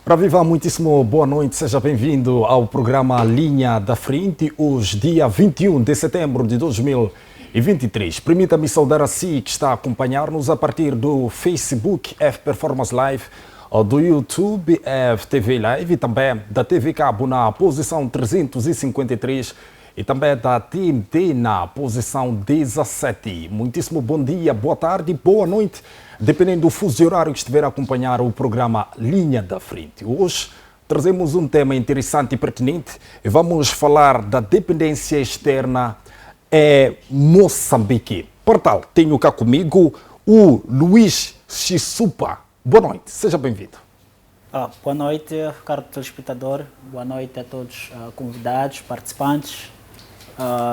Para Viva, muitíssimo boa noite, seja bem-vindo ao programa Linha da Frente, hoje dia 21 de setembro de 2023. Permita-me saudar a si que está a acompanhar-nos a partir do Facebook F Performance Live, do YouTube F TV Live e também da TV Cabo na posição 353 e também da TNT na posição 17. Muitíssimo bom dia, boa tarde, boa noite, dependendo do fuso horário que estiver a acompanhar o programa Linha da Frente. Hoje trazemos um tema interessante e pertinente e vamos falar da dependência externa em Moçambique. Por tal, tenho cá comigo o Luís Chisupa. Boa noite, seja bem-vindo. Boa noite, caro telespectador. Boa noite a todos convidados, participantes.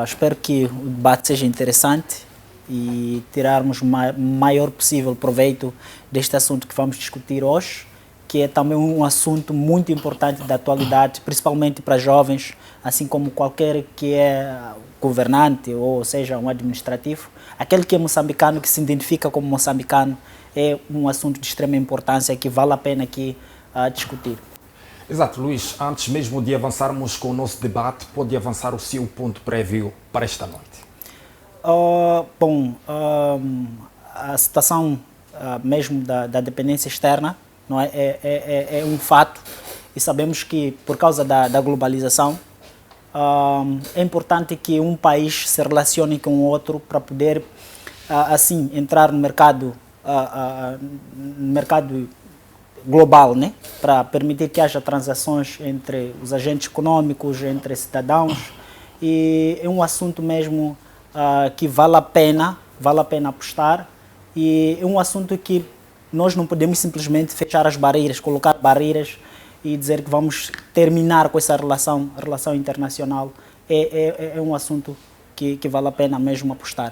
Espero que o debate seja interessante e tirarmos o maior possível proveito deste assunto que vamos discutir hoje, que é também um assunto muito importante da atualidade, principalmente para jovens, assim como qualquer que é governante ou seja um administrativo. Aquele que é moçambicano, que se identifica como moçambicano, é um assunto de extrema importância que vale a pena aqui discutir. Exato, Luís. Antes mesmo de avançarmos com o nosso debate, pode avançar o seu ponto prévio para esta noite? A situação mesmo da dependência externa não é um fato e sabemos que por causa da globalização é importante que um país se relacione com o outro para poder assim entrar no mercado global, né? Para permitir que haja transações entre os agentes econômicos, entre cidadãos, e é um assunto mesmo que vale a pena apostar, e é um assunto que nós não podemos simplesmente fechar as barreiras, colocar barreiras e dizer que vamos terminar com essa relação internacional. É um assunto que vale a pena mesmo apostar.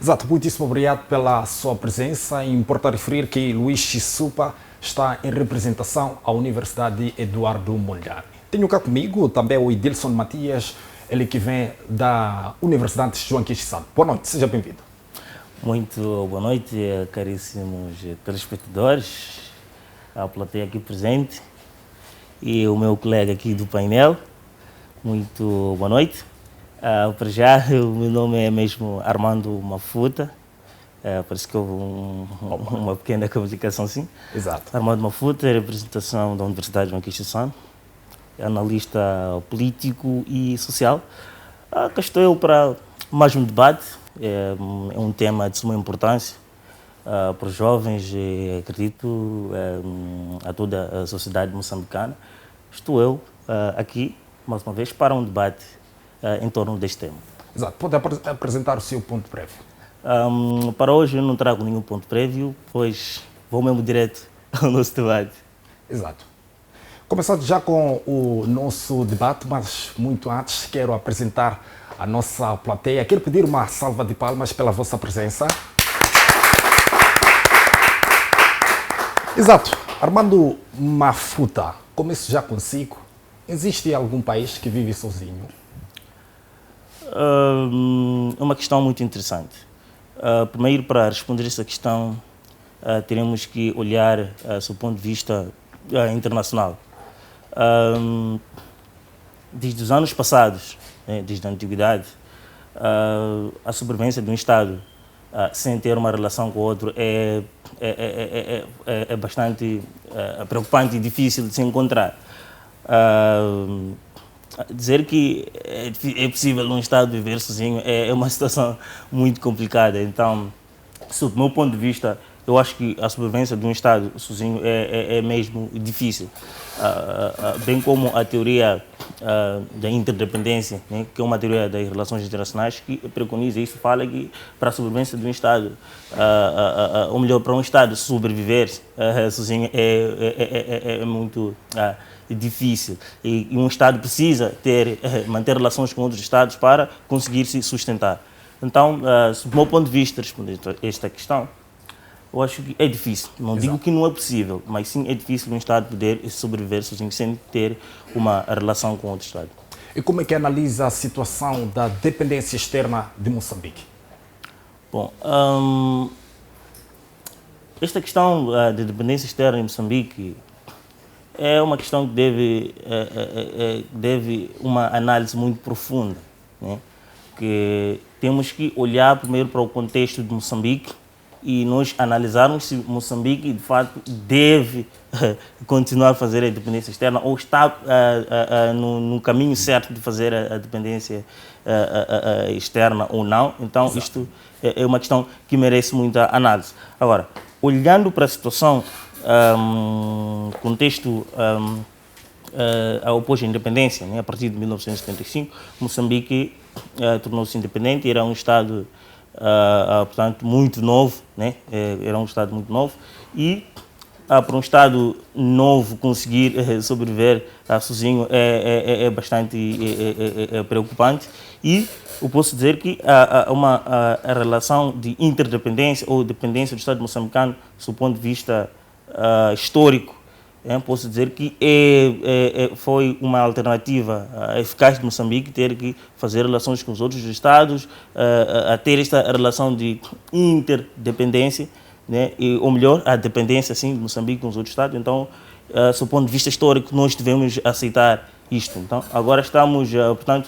Exato, muitíssimo obrigado pela sua presença. Importa referir que Luís Chisupa está em representação à Universidade Eduardo Mondlane. Tenho cá comigo também o Edilson Matias, ele que vem da Universidade João Quixissano. Boa noite, seja bem-vindo. Muito boa noite, caríssimos telespectadores, a plateia aqui presente e o meu colega aqui do painel. Muito boa noite. Para já, o meu nome é mesmo Armando Mafuta. Parece que houve uma pequena comunicação, sim. Exato. Armando Mafuta, representação da Universidade de João Quixissano, analista político e social. Cá estou eu para mais um debate. É um tema de suma importância para os jovens e acredito a toda a sociedade moçambicana. Estou eu aqui, mais uma vez, para um debate em torno deste tema. Exato. Pode apresentar o seu ponto prévio. Para hoje eu não trago nenhum ponto prévio, pois vou mesmo direto ao nosso debate. Exato. Começando já com o nosso debate, mas muito antes quero apresentar a nossa plateia. Quero pedir uma salva de palmas pela vossa presença. Exato. Armando Mafuta, começo já consigo. Existe algum país que vive sozinho? É uma questão muito interessante. Primeiro, para responder essa questão, teremos que olhar do ponto de vista internacional. Desde os anos passados, desde a antiguidade, a sobrevivência de um Estado sem ter uma relação com o outro é bastante preocupante e difícil de se encontrar. Dizer que é possível um Estado viver sozinho é uma situação muito complicada. Então, do meu ponto de vista, eu acho que a sobrevivência de um Estado sozinho é mesmo difícil. Bem como a teoria da interdependência, né, que é uma teoria das relações internacionais que preconiza isso, fala que para a sobrevivência de um Estado, ou melhor, para um Estado sobreviver sozinho é muito difícil. E um Estado precisa manter relações com outros Estados para conseguir se sustentar. Então, do meu ponto de vista, respondendo a esta questão, eu acho que é difícil. Não digo que não é possível, mas sim é difícil um Estado poder sobreviver sozinho sem ter uma relação com outro Estado. E como é que analisa a situação da dependência externa de Moçambique? Bom, esta questão de dependência externa em Moçambique é uma questão que deve uma análise muito profunda, né? Que temos que olhar primeiro para o contexto de Moçambique e nós analisarmos se Moçambique, de fato, deve continuar a fazer a independência externa ou está no caminho certo de fazer a dependência externa ou não. Então, exato, isto é uma questão que merece muita análise. Agora, olhando para a situação, contexto após a independência, né, a partir de 1975, Moçambique tornou-se independente, era um Estado portanto, muito novo, né? Era um Estado muito novo e para um Estado novo conseguir sobreviver sozinho é bastante preocupante e eu posso dizer que a relação de interdependência ou dependência do Estado moçambicano, do ponto de vista histórico, posso dizer que foi uma alternativa eficaz de Moçambique ter que fazer relações com os outros Estados, a ter esta relação de interdependência, né? Ou melhor, a dependência assim, de Moçambique com os outros Estados. Então, do ponto de vista histórico, nós devemos aceitar isto. Então, agora estamos, portanto,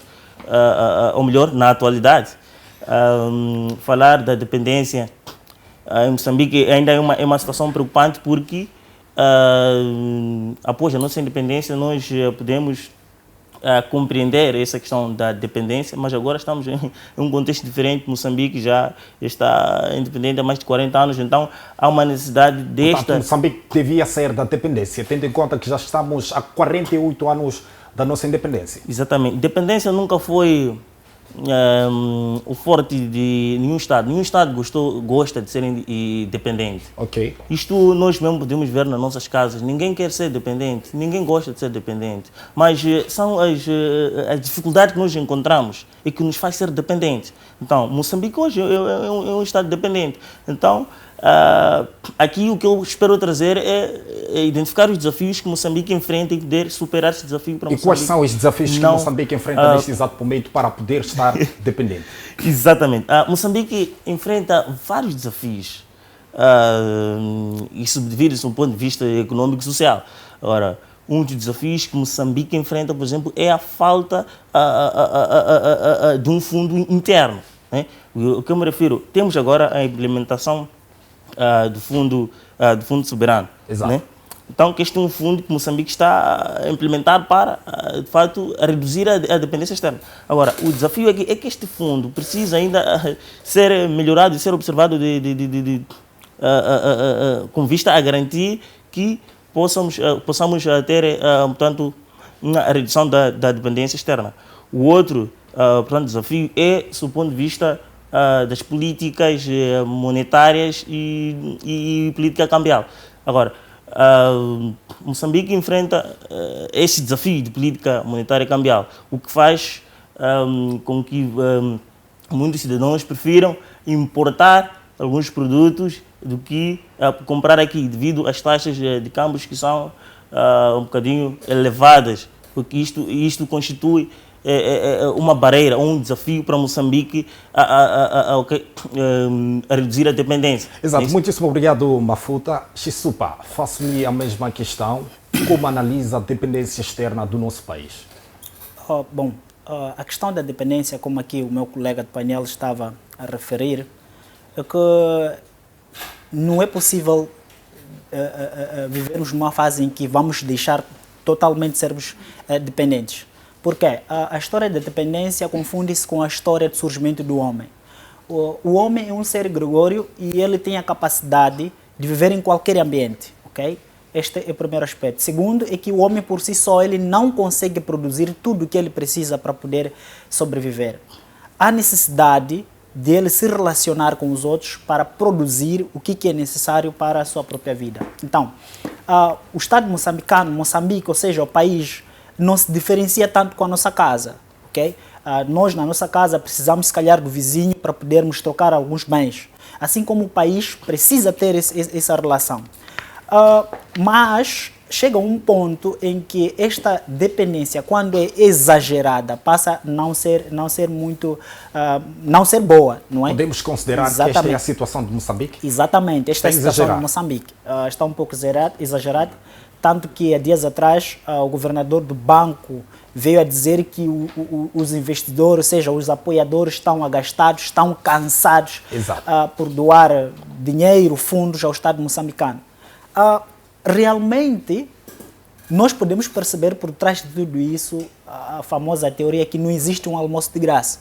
ou melhor, na atualidade, falar da dependência em Moçambique ainda é uma situação preocupante porque após a nossa independência, nós podemos compreender essa questão da dependência, mas agora estamos em um contexto diferente. Moçambique já está independente há mais de 40 anos, então há uma necessidade desta... Portanto, Moçambique devia sair da dependência, tendo em conta que já estamos há 48 anos da nossa independência. Exatamente. Independência nunca foi o forte de nenhum Estado. Nenhum Estado gosta de ser independente. Ok. Isto nós mesmo podemos ver nas nossas casas. Ninguém quer ser dependente, ninguém gosta de ser dependente. Mas são as dificuldades que nós encontramos e que nos faz ser dependentes. Então, Moçambique hoje é um Estado dependente. Então, aqui o que eu espero trazer é identificar os desafios que Moçambique enfrenta e poder superar esse desafio para Moçambique. E quais são os desafios que Moçambique enfrenta neste exato momento para poder estar dependente? Exatamente. Moçambique enfrenta vários desafios e subdivide-se do ponto de vista econômico e social. Agora, um dos desafios que Moçambique enfrenta, por exemplo, é a falta de um fundo interno, né? O que eu me refiro, temos agora a implementação do fundo soberano. Exato. Né? Então, que este é um fundo que Moçambique está a implementar para, de fato, reduzir a dependência externa. Agora, o desafio é que este fundo precisa ainda ser melhorado e ser observado com vista a garantir que possamos ter, portanto, uma redução da dependência externa. O outro portanto, desafio é, do ponto de vista das políticas monetárias e política cambial. Agora, Moçambique enfrenta esse desafio de política monetária cambial, o que faz com que muitos cidadãos prefiram importar alguns produtos do que comprar aqui, devido às taxas de câmbios que são um bocadinho elevadas, porque isto constitui uma barreira, um desafio para Moçambique a reduzir a dependência. Exato, muitíssimo obrigado, Mafuta. Chisupa, faço-lhe a mesma questão. Como analisa a dependência externa do nosso país? Bom, a questão da dependência, como aqui o meu colega de painel estava a referir, é que não é possível vivermos numa fase em que vamos deixar totalmente sermos dependentes. Porque a história da dependência confunde-se com a história do surgimento do homem. O homem é um ser gregório e ele tem a capacidade de viver em qualquer ambiente, ok? Este é o primeiro aspecto. Segundo, é que o homem por si só ele não consegue produzir tudo o que ele precisa para poder sobreviver. Há necessidade de ele se relacionar com os outros para produzir o que é necessário para a sua própria vida. Então, o Estado moçambicano, Moçambique, ou seja, o país, não se diferencia tanto com a nossa casa, ok? Nós, na nossa casa, precisamos, se calhar, do vizinho para podermos trocar alguns bens. Assim como o país precisa ter essa relação. Mas chega um ponto em que esta dependência, quando é exagerada, passa a não ser muito, não ser boa, não é? Podemos considerar que esta é a situação de Moçambique? Exatamente, esta é a situação exagerado. de Moçambique. Está um pouco exagerado, tanto que há dias atrás o governador do banco veio a dizer que os investidores, ou seja, os apoiadores estão agastados, estão cansados por doar dinheiro, fundos ao Estado moçambicano. Realmente, nós podemos perceber por trás de tudo isso a famosa teoria que não existe um almoço de graça.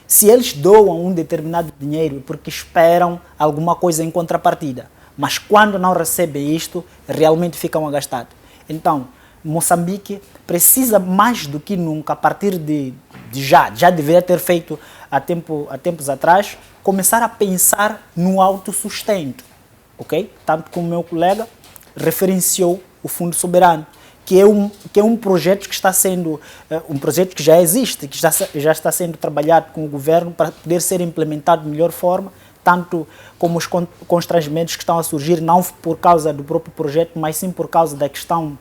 Se eles doam um determinado dinheiro é porque esperam alguma coisa em contrapartida, mas quando não recebem isto, realmente ficam agastados. Então, Moçambique precisa mais do que nunca, a partir de já deveria ter feito há tempos atrás, começar a pensar no autossustento, ok? Tanto como o meu colega referenciou o Fundo Soberano, que é um projeto que está sendo, um projeto que já existe, que já está sendo trabalhado com o governo para poder ser implementado de melhor forma, tanto como os constrangimentos que estão a surgir, não por causa do próprio projeto, mas sim por causa da questão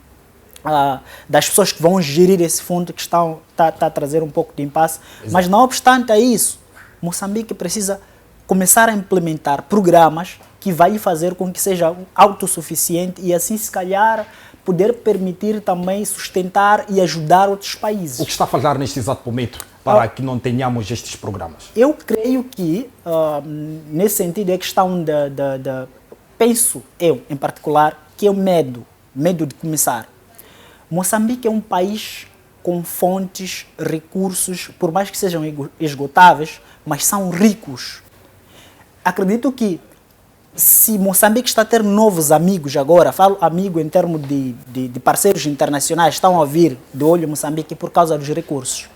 das pessoas que vão gerir esse fundo, que está a trazer um pouco de impasse. Exato. Mas não obstante a isso, Moçambique precisa começar a implementar programas que vai fazer com que seja autossuficiente e assim, se calhar, poder permitir também sustentar e ajudar outros países. O que está a fazer neste exato momento para que não tenhamos estes programas? Eu creio que, nesse sentido, é questão penso eu, em particular, que é o medo de começar. Moçambique é um país com fontes, recursos, por mais que sejam esgotáveis, mas são ricos. Acredito que se Moçambique está a ter novos amigos agora, falo amigo em termos de parceiros internacionais, estão a vir de olho Moçambique por causa dos recursos.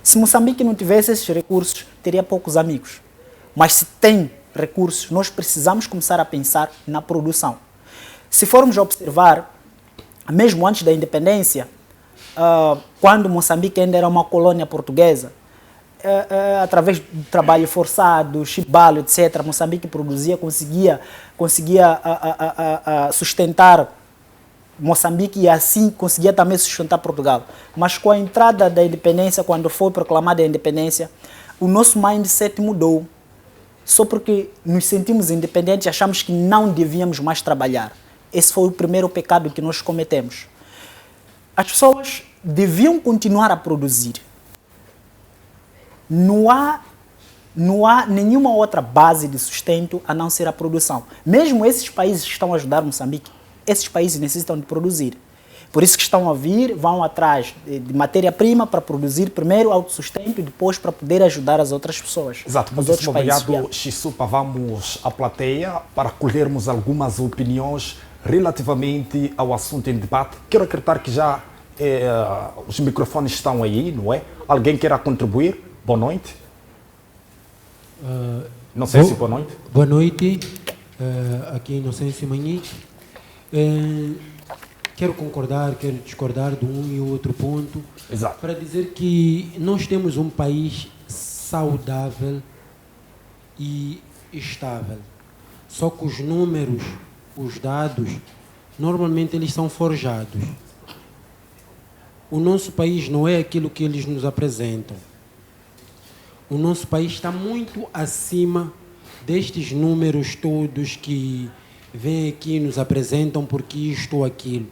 Se Moçambique não tivesse esses recursos, teria poucos amigos. Mas se tem recursos, nós precisamos começar a pensar na produção. Se formos observar, mesmo antes da independência, quando Moçambique ainda era uma colônia portuguesa, através do trabalho forçado, chibalo, etc., Moçambique produzia, conseguia sustentar Moçambique e assim conseguia também sustentar Portugal. Mas com a entrada da independência, quando foi proclamada a independência, o nosso mindset mudou. Só porque nos sentimos independentes, achamos que não devíamos mais trabalhar. Esse foi o primeiro pecado que nós cometemos. As pessoas deviam continuar a produzir. Não há nenhuma outra base de sustento a não ser a produção. Mesmo esses países que estão a ajudar Moçambique, esses países necessitam de produzir. Por isso que estão a vir, vão atrás de matéria-prima para produzir primeiro autossustento e depois para poder ajudar as outras pessoas. Exato, muitíssimo obrigado, Xisupa. Vamos à plateia para colhermos algumas opiniões relativamente ao assunto em debate. Quero acreditar que já os microfones estão aí, não é? Alguém queira contribuir? Boa noite. Não sei se boa noite. Boa noite, aqui em Inocêncio Manhã. Quero concordar, quero discordar de um e outro ponto. Exato. Para dizer que nós temos um país saudável e estável. Só que os números, os dados, normalmente eles são forjados. O nosso país não é aquilo que eles nos apresentam. O nosso país está muito acima destes números todos que vêm aqui e nos apresentam porque isto ou aquilo.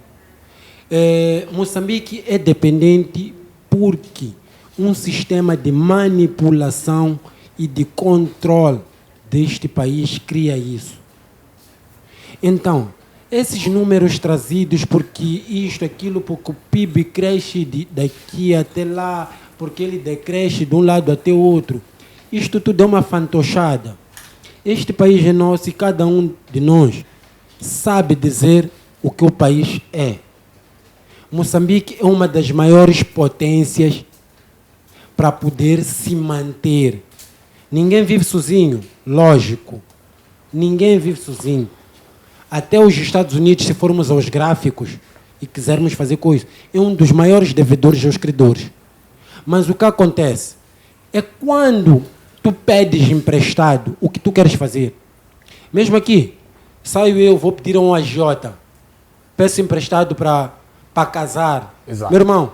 Moçambique é dependente porque um sistema de manipulação e de controle deste país cria isso. Então, esses números trazidos porque isto, aquilo, porque o PIB cresce daqui até lá, porque ele decresce de um lado até o outro, isto tudo é uma fantochada. Este país é nosso e cada um de nós sabe dizer o que o país é. Moçambique é uma das maiores potências para poder se manter. Ninguém vive sozinho, lógico. Ninguém vive sozinho. Até os Estados Unidos, se formos aos gráficos e quisermos fazer coisa, é um dos maiores devedores aos credores. Mas o que acontece é quando tu pedes emprestado o que tu queres fazer. Mesmo aqui, saio eu, vou pedir a um agiota, peço emprestado para para casar. Exato. Meu irmão,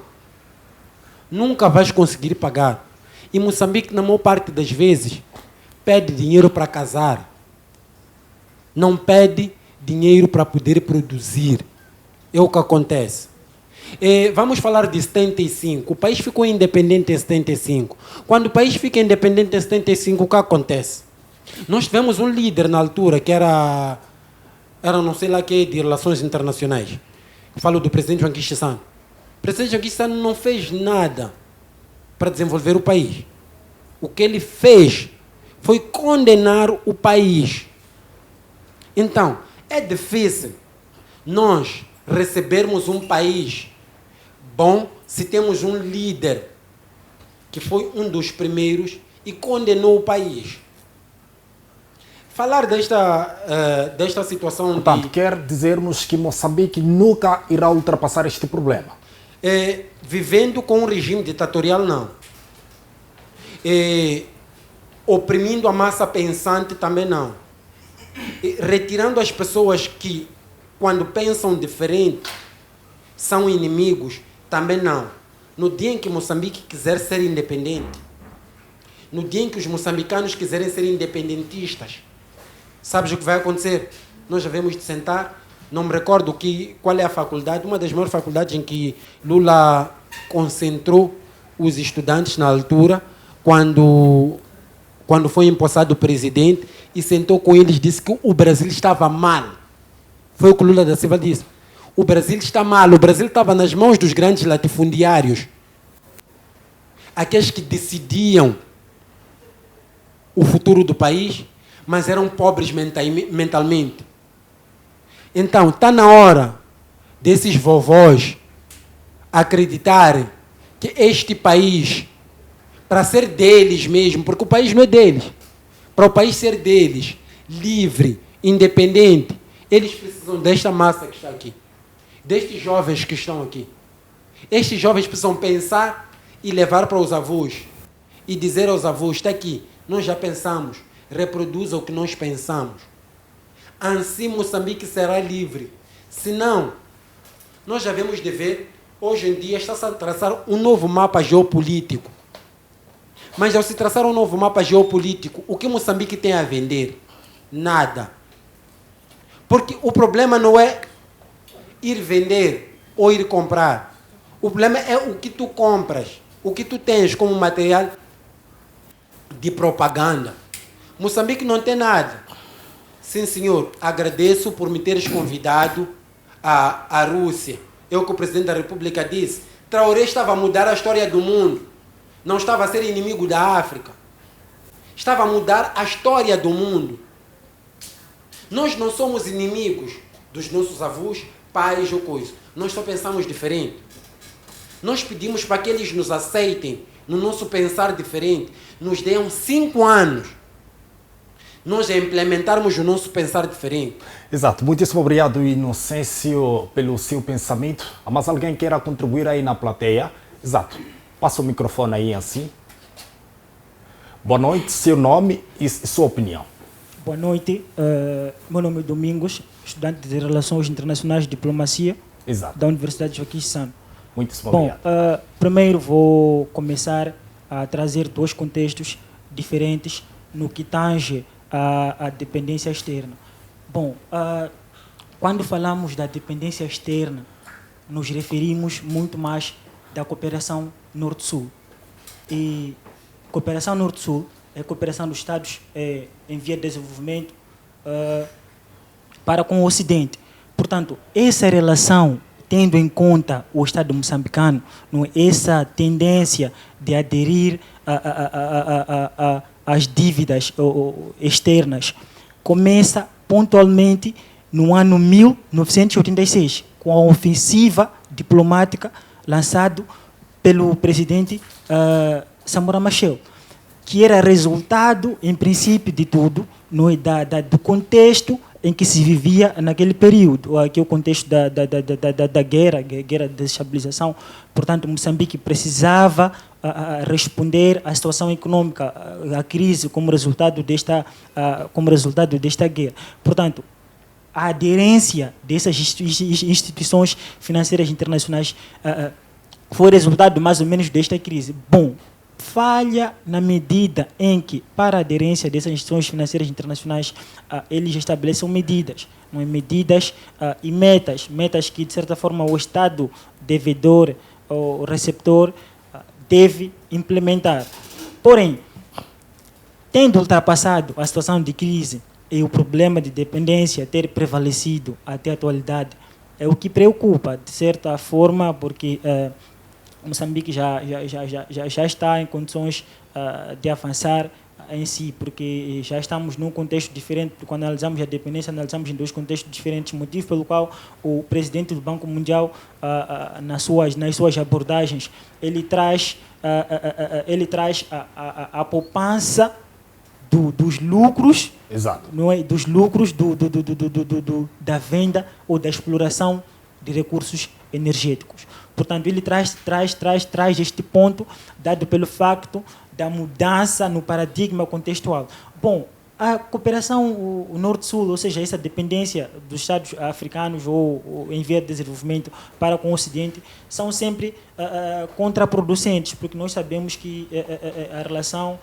nunca vais conseguir pagar. E Moçambique, na maior parte das vezes, pede dinheiro para casar. Não pede dinheiro para poder produzir. É o que acontece. Vamos falar de 75. O país ficou independente em 75. Quando o país fica independente em 75, o que acontece? Nós tivemos um líder na altura que era não sei lá que, de relações internacionais. Eu falo do presidente João Kishisan. O presidente João Kishisan não fez nada para desenvolver o país. O que ele fez foi condenar o país. Então, é difícil nós recebermos um país bom se temos um líder que foi um dos primeiros e condenou o país. Falar desta situação... Portanto, quer dizermos que Moçambique nunca irá ultrapassar este problema? Vivendo com um regime ditatorial, não. Oprimindo a massa pensante, também não. Retirando as pessoas que, quando pensam diferente, são inimigos, também não. No dia em que Moçambique quiser ser independente, no dia em que os moçambicanos quiserem ser independentistas, sabes o que vai acontecer? Nós já vemos de sentar, não me recordo qual é a faculdade, uma das maiores faculdades em que Lula concentrou os estudantes na altura, quando foi empossado o presidente, e sentou com eles e disse que o Brasil estava mal. Foi o que Lula da Silva disse. O Brasil está mal, o Brasil estava nas mãos dos grandes latifundiários, aqueles que decidiam o futuro do país, mas eram pobres mentalmente. Então, está na hora desses vovós acreditarem que este país, para ser deles mesmo, porque o país não é deles, para o país ser deles, livre, independente, eles precisam desta massa que está aqui, destes jovens que estão aqui. Estes jovens precisam pensar e levar para os avós e dizer aos avós, está aqui, nós já pensamos, reproduza o que nós pensamos. Assim Moçambique será livre. Se não, nós já vemos de ver, hoje em dia está-se a traçar um novo mapa geopolítico. Mas ao se traçar um novo mapa geopolítico, o que Moçambique tem a vender? Nada. Porque o problema não é ir vender ou ir comprar. O problema é o que tu compras, o que tu tens como material de propaganda. Moçambique não tem nada. Sim, senhor, agradeço por me teres convidado à Rússia. Eu que o presidente da República disse, Traoré estava a mudar a história do mundo. Não estava a ser inimigo da África. Estava a mudar a história do mundo. Nós não somos inimigos dos nossos avós, pais ou coisa. Nós só pensamos diferente. Nós pedimos para que eles nos aceitem no nosso pensar diferente. Nos deem 5 anos. Nós implementarmos o nosso pensar diferente. Exato. Muitíssimo obrigado, Inocêncio, pelo seu pensamento. Há mais alguém que queira contribuir aí na plateia? Exato. Passa o microfone aí assim. Boa noite, seu nome e sua opinião. Boa noite. Meu nome é Domingos, estudante de Relações Internacionais de Diplomacia. Exato. Da Universidade Joaquim Chissano. Muitíssimo Bom, obrigado. primeiro vou começar a trazer 2 contextos diferentes no que tange a dependência externa. Bom, quando falamos da dependência externa, nos referimos muito mais da cooperação Norte-Sul. E cooperação Norte-Sul é a cooperação dos Estados em via de desenvolvimento para com o Ocidente. Portanto, essa relação, tendo em conta o Estado moçambicano, essa tendência de aderir às dívidas externas, começa pontualmente no ano 1986, com a ofensiva diplomática lançada pelo presidente Samora Machel, que era resultado, em princípio de tudo, do contexto em que se vivia naquele período, aqui é o contexto da guerra de desestabilização. Portanto, Moçambique precisava responder à situação econômica, à crise como resultado desta guerra. Portanto, a aderência dessas instituições financeiras internacionais foi resultado mais ou menos desta crise? Bom, falha na medida em que, para a aderência dessas instituições financeiras internacionais, eles estabeleçam medidas, não é? Medidas e metas que, de certa forma, o Estado devedor ou receptor deve implementar. Porém, tendo ultrapassado a situação de crise e o problema de dependência ter prevalecido até a atualidade, é o que preocupa, de certa forma, porque Moçambique já está em condições de avançar em si, porque já estamos num contexto diferente. Quando analisamos a dependência, analisamos em dois contextos diferentes, motivo pelo qual o presidente do Banco Mundial, nas suas abordagens, ele traz a poupança dos lucros, Exato. não é? Dos lucros da venda ou da exploração de recursos energéticos. Portanto, ele traz este ponto, dado pelo facto da mudança no paradigma contextual. Bom, a cooperação o Norte-Sul, ou seja, essa dependência dos Estados africanos ou em via de desenvolvimento para com o Ocidente, são sempre contraproducentes, porque nós sabemos que a relação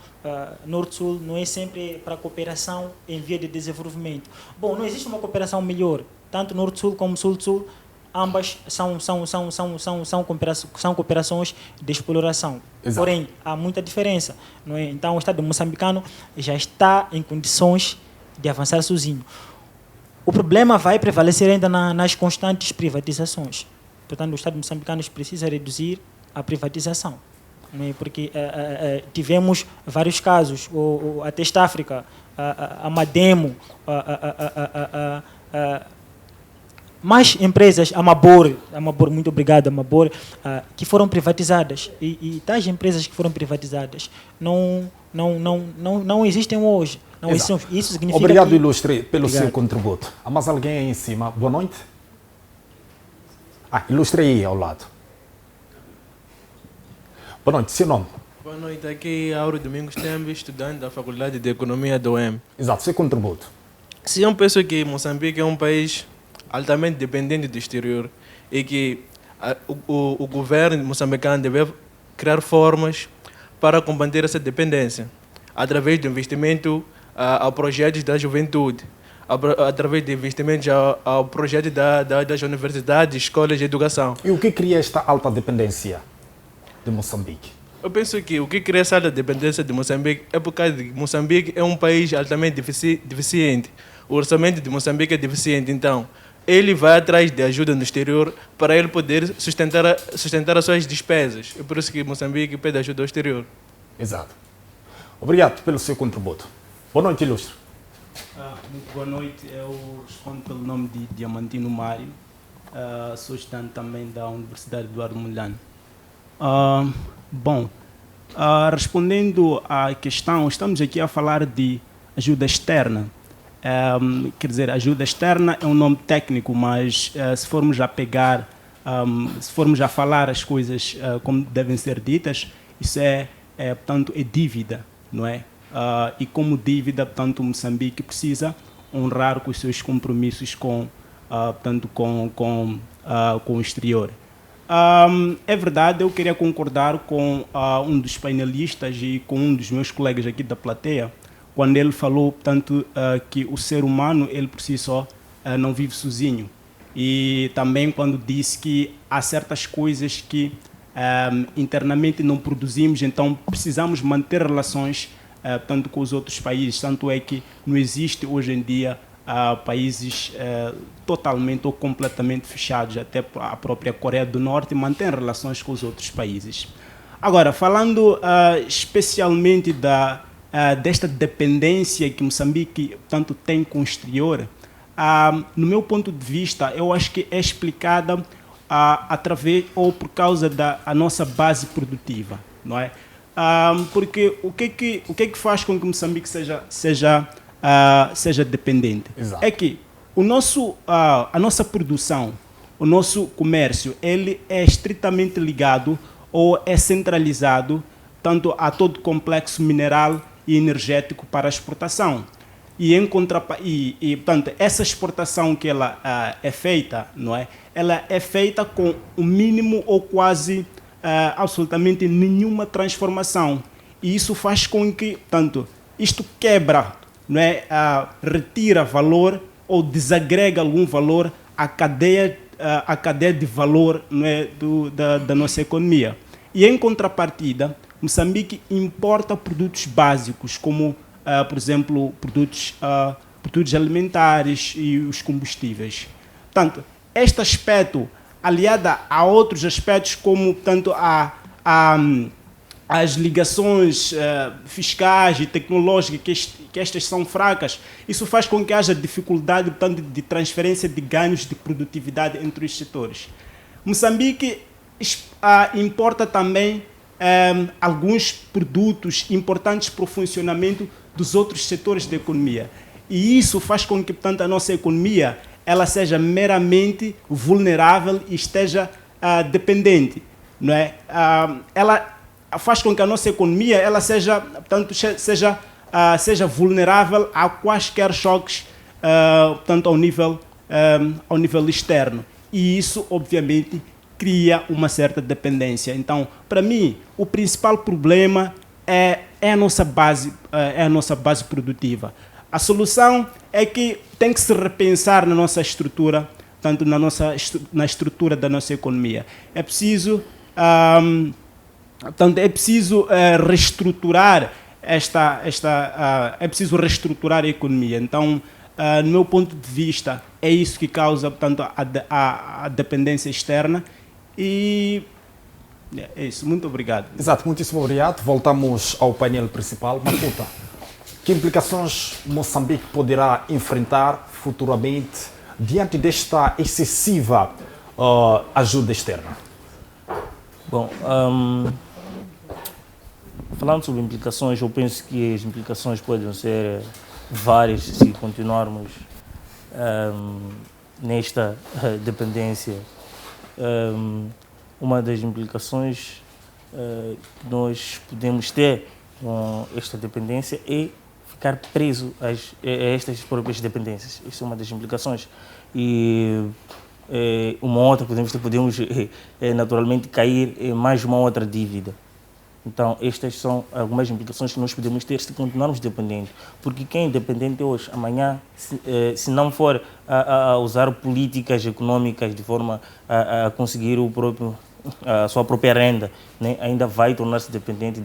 Norte-Sul não é sempre para cooperação em via de desenvolvimento. Bom, não existe uma cooperação melhor, tanto Norte-Sul como Sul-Sul, ambas são cooperações de exploração. Exato. Porém, há muita diferença, não é? Então, o Estado moçambicano já está em condições de avançar sozinho. O problema vai prevalecer ainda nas constantes privatizações. Portanto, o Estado moçambicano precisa reduzir a privatização, não é? Porque tivemos vários casos, a Testa África, a Mademo, mais empresas, a Mabor, muito obrigado, a Mabor, que foram privatizadas. E tais empresas que foram privatizadas não existem hoje. Não existem. Isso significa Obrigado, que... Ilustre, pelo Obrigado. seu contributo. Há mais alguém aí em cima? Boa noite. Ilustre aí ao lado. Boa noite, seu nome? Boa noite, aqui é Auro Domingos Tembe, estudante da Faculdade de Economia da UEM. Exato, seu contributo. Se eu penso que Moçambique é um país altamente dependente do exterior e que o governo moçambicano deve criar formas para combater essa dependência, através do investimento a projetos da juventude, através de investimentos ao projeto das universidades, escolas de educação. E o que cria esta alta dependência de Moçambique? Eu penso que o que cria essa dependência de Moçambique é por causa de que Moçambique é um país altamente deficiente. O orçamento de Moçambique é deficiente, então ele vai atrás de ajuda no exterior para ele poder sustentar as suas despesas. É por isso que Moçambique pede ajuda ao exterior. Exato. Obrigado pelo seu contributo. Boa noite, Ilustre. Muito boa noite. Eu respondo pelo nome de Diamantino Mário. Sou estudante também da Universidade Eduardo Mondlane. Respondendo à questão, estamos aqui a falar de ajuda externa. Quer dizer, ajuda externa é um nome técnico, mas se formos a pegar, se formos a falar as coisas como devem ser ditas, isso portanto, é dívida, não é? E como dívida, portanto, Moçambique precisa honrar com os seus compromissos portanto, com o exterior. É verdade, eu queria concordar com um dos painelistas e com um dos meus colegas aqui da plateia, quando ele falou, portanto, que o ser humano, ele por si só, não vive sozinho. E também quando disse que há certas coisas que internamente não produzimos, então precisamos manter relações, portanto, com os outros países. Tanto é que não existe hoje em dia países totalmente ou completamente fechados. Até a própria Coreia do Norte mantém relações com os outros países. Agora, falando especialmente desta dependência que Moçambique tanto tem com o exterior, no meu ponto de vista, eu acho que é explicada através ou por causa da nossa base produtiva, não é? Porque o que é que faz com que Moçambique seja dependente? Exato. É que a nossa produção, o nosso comércio, ele é estritamente ligado ou é centralizado tanto a todo o complexo mineral e energético para a exportação. portanto, essa exportação que ela é feita, não é? Ela é feita com o mínimo ou quase absolutamente nenhuma transformação. E isso faz com que, portanto, isto quebra, não é? Retira valor ou desagrega algum valor à cadeia de valor, não é? da nossa economia. E em contrapartida, Moçambique importa produtos básicos, como, por exemplo, produtos alimentares e os combustíveis. Portanto, este aspecto, aliado a outros aspectos, como tanto as ligações fiscais e tecnológicas, que estas são fracas, isso faz com que haja dificuldade, portanto, de transferência de ganhos de produtividade entre os setores. Moçambique importa também alguns produtos importantes para o funcionamento dos outros setores da economia. E isso faz com que, portanto, a nossa economia ela seja meramente vulnerável e esteja dependente, não é? Ela faz com que a nossa economia ela seja, portanto, seja vulnerável a quaisquer choques, portanto, ao nível externo. E isso, obviamente, cria uma certa dependência. Então, para mim, o principal problema é a nossa base produtiva. A solução é que tem que se repensar na nossa estrutura, tanto na estrutura da nossa economia. É preciso reestruturar é preciso reestruturar a economia. Então, no meu ponto de vista, é isso que causa, portanto, a dependência externa. E é isso. Muito obrigado. Exato, muitíssimo obrigado. Voltamos ao painel principal. Makuta, que implicações Moçambique poderá enfrentar futuramente diante desta excessiva ajuda externa? Bom, falando sobre implicações, eu penso que as implicações podem ser várias se continuarmos nesta dependência. Uma das implicações que nós podemos ter com esta dependência é ficar preso a estas próprias dependências. Isso é uma das implicações. E uma outra, podemos naturalmente cair em mais uma outra dívida. Então, estas são algumas implicações que nós podemos ter se continuarmos dependentes. Porque quem é dependente hoje, amanhã, se não for a usar políticas econômicas de forma a conseguir a sua própria renda, né? Ainda vai tornar-se dependente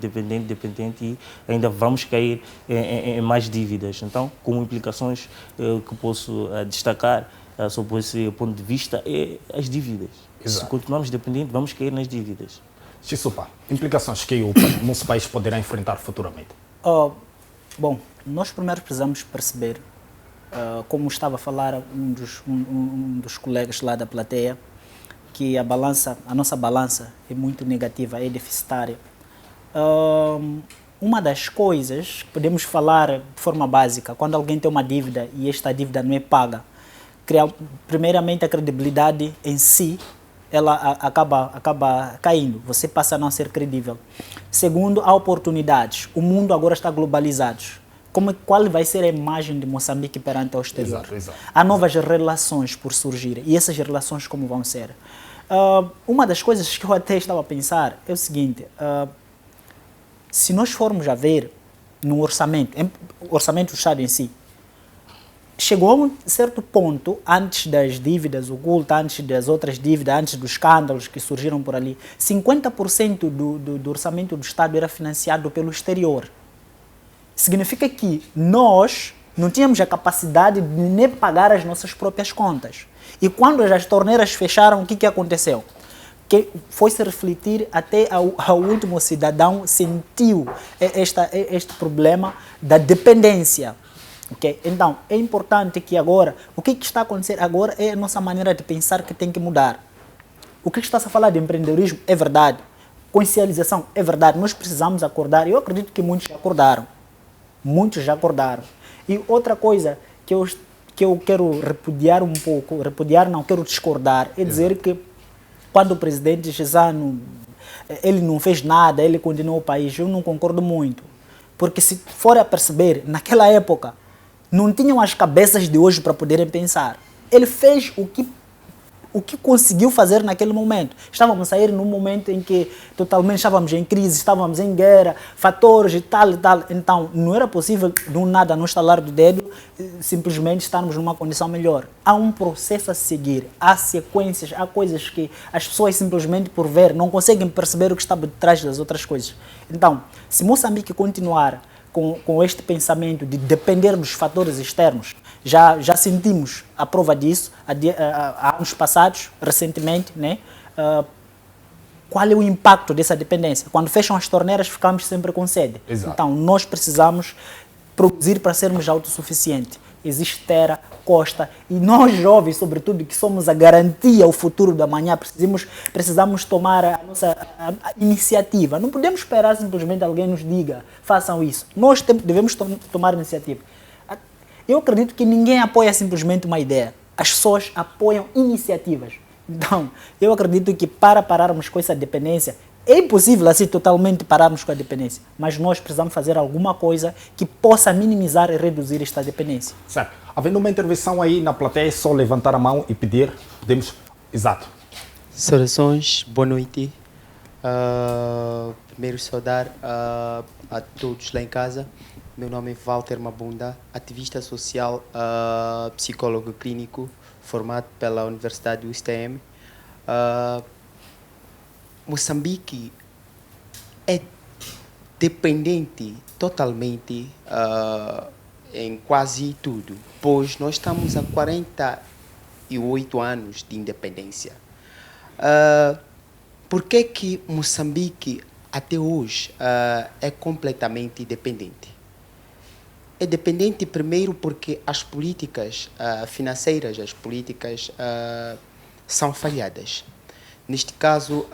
e ainda vamos cair em mais dívidas. Então, como implicações que posso destacar, sob esse ponto de vista, é as dívidas. Exato. Se continuarmos dependentes, vamos cair nas dívidas. Xisupa, implicações que o nosso país poderá enfrentar futuramente? Bom, nós primeiro precisamos perceber, como estava a falar um dos colegas lá da plateia, que a nossa balança é muito negativa, é deficitária. Uma das coisas que podemos falar de forma básica, quando alguém tem uma dívida e esta dívida não é paga, primeiramente a credibilidade em si, ela acaba caindo, você passa a não ser credível. Segundo, há oportunidades. O mundo agora está globalizado. Qual vai ser a imagem de Moçambique perante o exterior? Exato. Há novas relações por surgir. E essas relações como vão ser? Uma das coisas que eu até estava a pensar é o seguinte, se nós formos a ver no orçamento do Estado em si, chegou a um certo ponto, antes das dívidas ocultas, antes das outras dívidas, antes dos escândalos que surgiram por ali, 50% do orçamento do Estado era financiado pelo exterior. Significa que nós não tínhamos a capacidade de nem pagar as nossas próprias contas. E quando as torneiras fecharam, o que aconteceu? Que foi-se refletir até ao último cidadão sentiu este problema da dependência. Okay? Então, é importante que agora, o que está acontecendo agora é a nossa maneira de pensar que tem que mudar. O que está-se a falar de empreendedorismo é verdade. Consciencialização é verdade. Nós precisamos acordar. Eu acredito que muitos já acordaram. Muitos já acordaram. E outra coisa que eu quero repudiar um pouco, quero discordar, é dizer que quando o presidente Chissano, ele não fez nada, ele continuou o país, eu não concordo muito. Porque se for a perceber, naquela época, não tinham as cabeças de hoje para poderem pensar. Ele fez o que conseguiu fazer naquele momento. Estávamos a sair num momento em que totalmente estávamos em crise, estávamos em guerra, fatores e tal e tal. Então, não era possível, do nada, no estalar do dedo, simplesmente estarmos numa condição melhor. Há um processo a seguir, há sequências, há coisas que as pessoas simplesmente por ver não conseguem perceber o que está por trás das outras coisas. Então, se Moçambique continuar com este pensamento de depender dos fatores externos, já sentimos a prova disso há anos passados, recentemente, né? Qual é o impacto dessa dependência? Quando fecham as torneiras, ficamos sempre com sede. Exato. Então, nós precisamos produzir para sermos autossuficientes. Existe terra, costa, e nós jovens, sobretudo, que somos a garantia, o futuro da manhã, precisamos tomar a nossa iniciativa. Não podemos esperar simplesmente alguém nos diga, façam isso. Nós devemos tomar iniciativa. Eu acredito que ninguém apoia simplesmente uma ideia. As pessoas apoiam iniciativas. Então, eu acredito que para pararmos com essa dependência, é impossível assim totalmente pararmos com a dependência, mas nós precisamos fazer alguma coisa que possa minimizar e reduzir esta dependência. Certo. Havendo uma intervenção aí na plateia, é só levantar a mão e pedir. Podemos... Exato. Saudações, boa noite. Primeiro saudar a todos lá em casa. Meu nome é Walter Mabunda, ativista social, psicólogo clínico, formado pela Universidade USTM. Moçambique é dependente totalmente em quase tudo, pois nós estamos há 48 anos de independência. Por que Moçambique até hoje é completamente dependente? É dependente primeiro porque as políticas financeiras, as políticas são falhadas. Neste caso,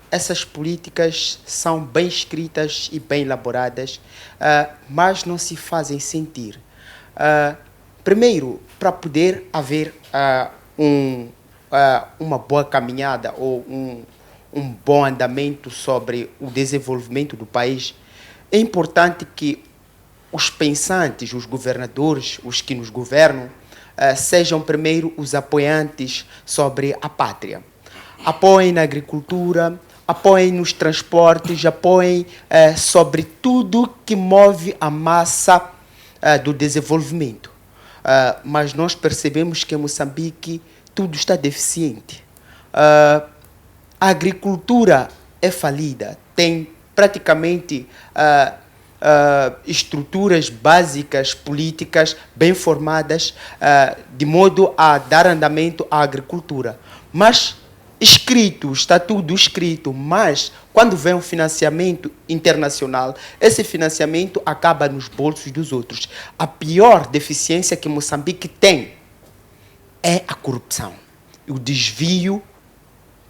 essas políticas são bem escritas e bem elaboradas, mas não se fazem sentir. Primeiro, para poder haver uma boa caminhada ou um bom andamento sobre o desenvolvimento do país, é importante que os pensantes, os governadores, os que nos governam, sejam primeiro os apoiantes sobre a pátria. Apoiem na agricultura, apoiem nos transportes, apoiem sobre tudo que move a massa do desenvolvimento. Mas nós percebemos que em Moçambique tudo está deficiente. A agricultura é falida, tem praticamente estruturas básicas, políticas bem formadas, de modo a dar andamento à agricultura. Mas está tudo escrito, mas quando vem um financiamento internacional, esse financiamento acaba nos bolsos dos outros. A pior deficiência que Moçambique tem é a corrupção, o desvio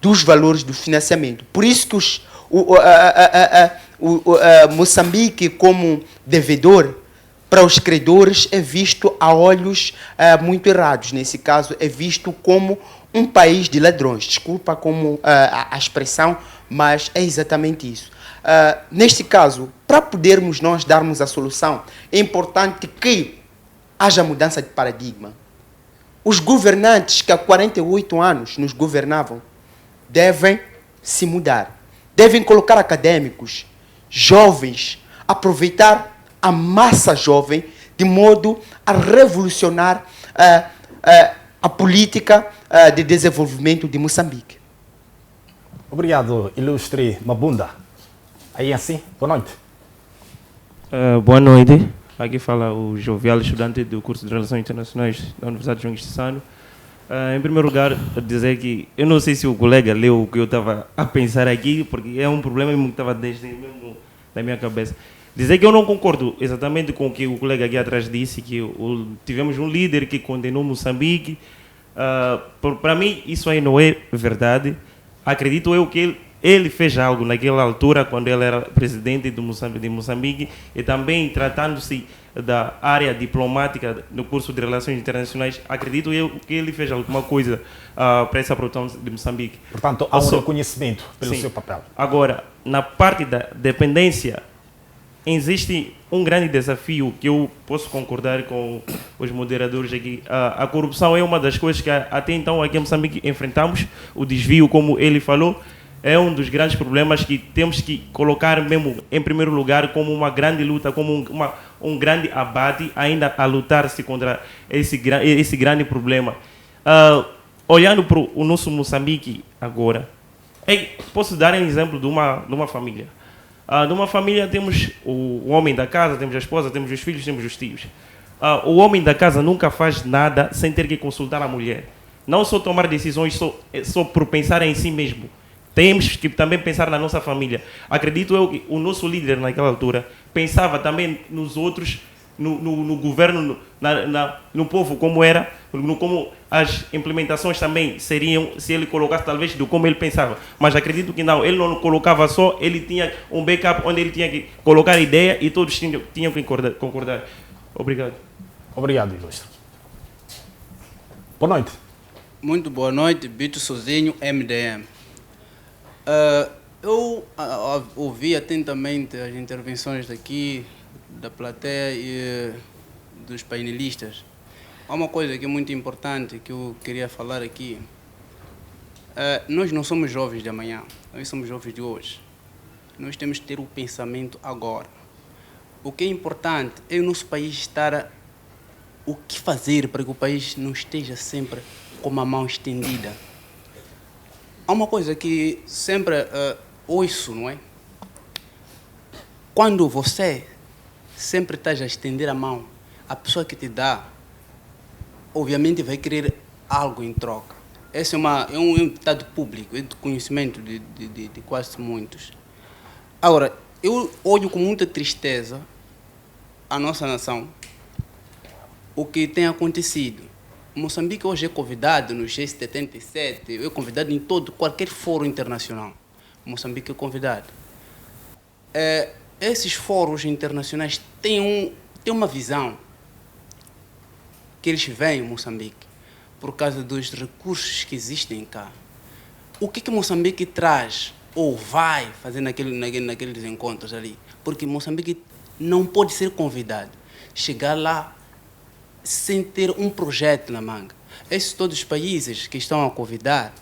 dos valores do financiamento. Por isso que Moçambique, como devedor, para os credores é visto a olhos muito errados. Nesse caso, é visto como um país de ladrões. Desculpa como a expressão, mas é exatamente isso. Neste caso, para podermos nós darmos a solução, é importante que haja mudança de paradigma. Os governantes que há 48 anos nos governavam devem se mudar. Devem colocar acadêmicos, jovens, aproveitar a massa jovem de modo a revolucionar a política de desenvolvimento de Moçambique. Obrigado, ilustre Mabunda. Aí assim, boa noite. Boa noite. Aqui fala o jovial estudante do curso de Relações Internacionais da Universidade de João Cristino. Em primeiro lugar, dizer que eu não sei se o colega leu o que eu estava a pensar aqui, porque é um problema que estava desde mesmo na minha cabeça. Dizer que eu não concordo exatamente com o que o colega aqui atrás disse, que tivemos um líder que condenou Moçambique. Para mim, isso aí não é verdade. Acredito eu que ele fez algo naquela altura, quando ele era presidente de Moçambique, e também tratando-se da área diplomática no curso de Relações Internacionais, acredito eu que ele fez alguma coisa para essa produção de Moçambique. Portanto, há um reconhecimento pelo seu papel. Agora, na parte da dependência, existe um grande desafio que eu posso concordar com os moderadores aqui. A corrupção é uma das coisas que até então aqui em Moçambique enfrentamos. O desvio, como ele falou, é um dos grandes problemas que temos que colocar mesmo em primeiro lugar como uma grande luta, como um grande abate ainda a lutar-se contra esse grande problema. Olhando para o nosso Moçambique agora, posso dar um exemplo de uma família. De uma família temos o homem da casa, temos a esposa, temos os filhos, temos os tios. O homem da casa nunca faz nada sem ter que consultar a mulher. Não só tomar decisões só por pensar em si mesmo. Temos que também pensar na nossa família. Acredito eu que o nosso líder naquela altura pensava também nos outros, no governo, no povo, como era, como as implementações também seriam, se ele colocasse talvez do como ele pensava. Mas acredito que não, ele não colocava só, ele tinha um backup onde ele tinha que colocar ideia e todos tinham que concordar. Obrigado. Obrigado, Ilustre. Boa noite. Muito boa noite, Bito Sozinho, MDM. Eu ouvi atentamente as intervenções daqui, da plateia e dos painelistas. Há uma coisa que é muito importante que eu queria falar aqui. Nós não somos jovens de amanhã, nós somos jovens de hoje. Nós temos que ter o pensamento agora. O que é importante é o nosso país estar o que fazer para que o país não esteja sempre com a mão estendida. Há uma coisa que sempre ouço, não é? Quando você sempre está a estender a mão, a pessoa que te dá, obviamente vai querer algo em troca. Esse é um ditado público, é de conhecimento de quase muitos. Agora, eu olho com muita tristeza a nossa nação, o que tem acontecido. Moçambique hoje é convidado no G77, é convidado em qualquer fórum internacional. Moçambique é convidado. Esses fóruns internacionais têm uma visão que eles veem em Moçambique por causa dos recursos que existem cá. O que Moçambique traz ou vai fazer naqueles encontros ali? Porque Moçambique não pode ser convidado, chegar lá sem ter um projeto na manga. Todos os países que estão a convidar,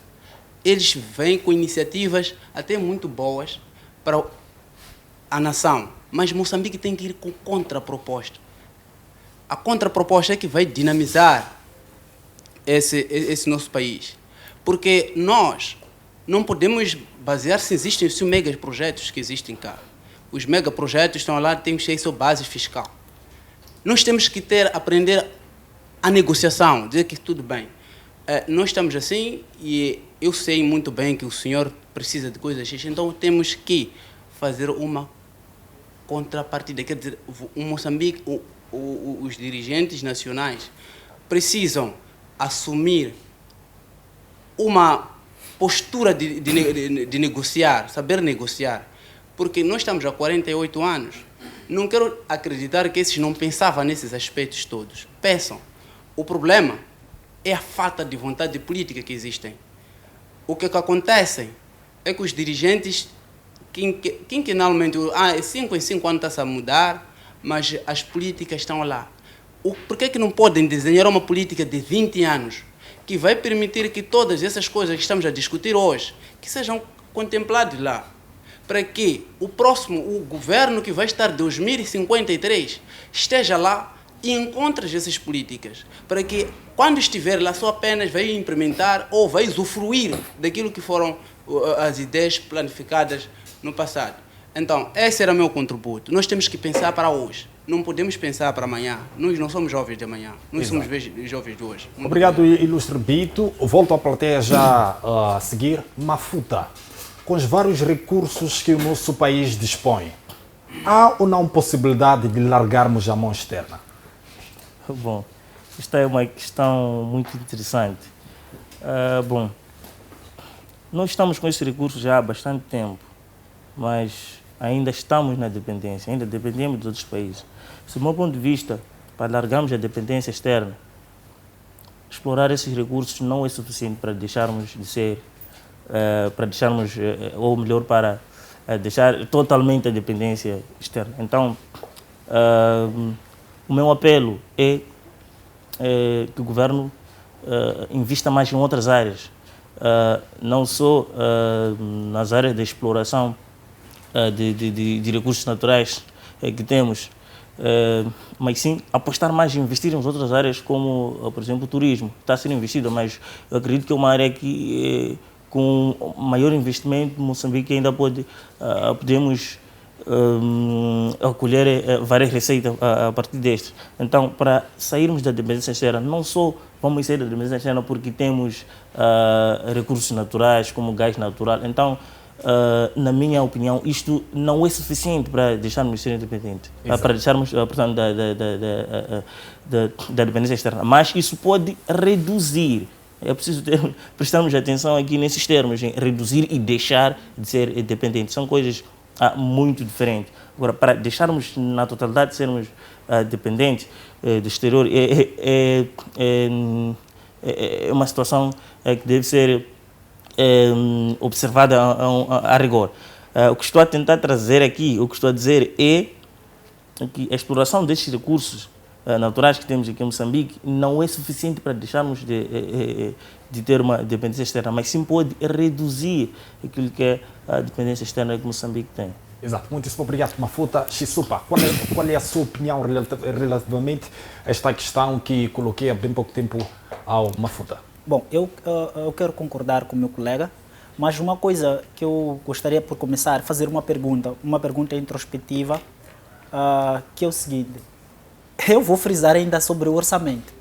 eles vêm com iniciativas até muito boas para a nação, mas Moçambique tem que ir com contraproposta. A contraproposta é que vai dinamizar esse nosso país, porque nós não podemos basear se existem os megaprojetos que existem cá. Os megaprojetos estão lá, temos que ter sua base fiscal. Nós temos que aprender a negociação, dizer que tudo bem. Nós estamos assim e eu sei muito bem que o senhor precisa de coisas X, então temos que fazer uma contrapartida. Quer dizer, o Moçambique, os dirigentes nacionais precisam assumir uma postura de negociar, saber negociar. Porque nós estamos há 48 anos. Não quero acreditar que esses não pensavam nesses aspectos todos. Pensam. O problema é a falta de vontade política que existem. O que acontece é que os dirigentes, quinquenalmente, 5 em 5 anos está-se a mudar, mas as políticas estão lá. Por que não podem desenhar uma política de 20 anos que vai permitir que todas essas coisas que estamos a discutir hoje, que sejam contempladas lá? Para que o governo que vai estar em 2053 esteja lá e encontre essas políticas, para que quando estiver lá só apenas vai implementar ou vai usufruir daquilo que foram as ideias planificadas no passado. Então, esse era o meu contributo. Nós temos que pensar para hoje. Não podemos pensar para amanhã. Nós não somos jovens de amanhã. Nós somos jovens de hoje. Obrigado, Ilustre Bito. Volto à plateia já a seguir. Mafuta, com os vários recursos que o nosso país dispõe, há ou não possibilidade de largarmos a mão externa? Bom, esta é uma questão muito interessante. Bom, nós estamos com esse recurso já há bastante tempo, mas ainda estamos na dependência, ainda dependemos dos outros países. Do meu ponto de vista, para largarmos a dependência externa, explorar esses recursos não é suficiente para deixarmos de ser, ou melhor, para deixar totalmente a dependência externa. Então, o meu apelo é que o governo invista mais em outras áreas, não só nas áreas de exploração de recursos naturais que temos, mas sim apostar mais e investir em outras áreas como, por exemplo, o turismo. Está a ser investido, mas eu acredito que é uma área que, com maior investimento, Moçambique ainda podemos acolher várias receitas a partir deste. Então, para sairmos da dependência externa, não só vamos sair da dependência externa porque temos recursos naturais como gás natural. Então, na minha opinião, isto não é suficiente para deixarmos de ser independentes, para deixarmos, portanto, da dependência externa. Mas isso pode reduzir. É preciso prestarmos atenção aqui nesses termos, em reduzir e deixar de ser dependente. São coisas muito diferentes. Agora, para deixarmos na totalidade de sermos dependentes do exterior, é uma situação que deve ser observada a rigor. O que estou a tentar trazer aqui, o que estou a dizer é que a exploração destes recursos naturais que temos aqui em Moçambique não é suficiente para deixarmos de ter uma dependência externa, mas sim pode reduzir aquilo que é a dependência externa que Moçambique tem. Exato. Muitíssimo obrigado, Mafuta. Xisupa, qual é a sua opinião relativamente a esta questão que coloquei há bem pouco tempo ao Mafuta? Bom, eu quero concordar com o meu colega, mas uma coisa que eu gostaria por começar a fazer uma pergunta introspectiva, que é o seguinte. Eu vou frisar ainda sobre o orçamento,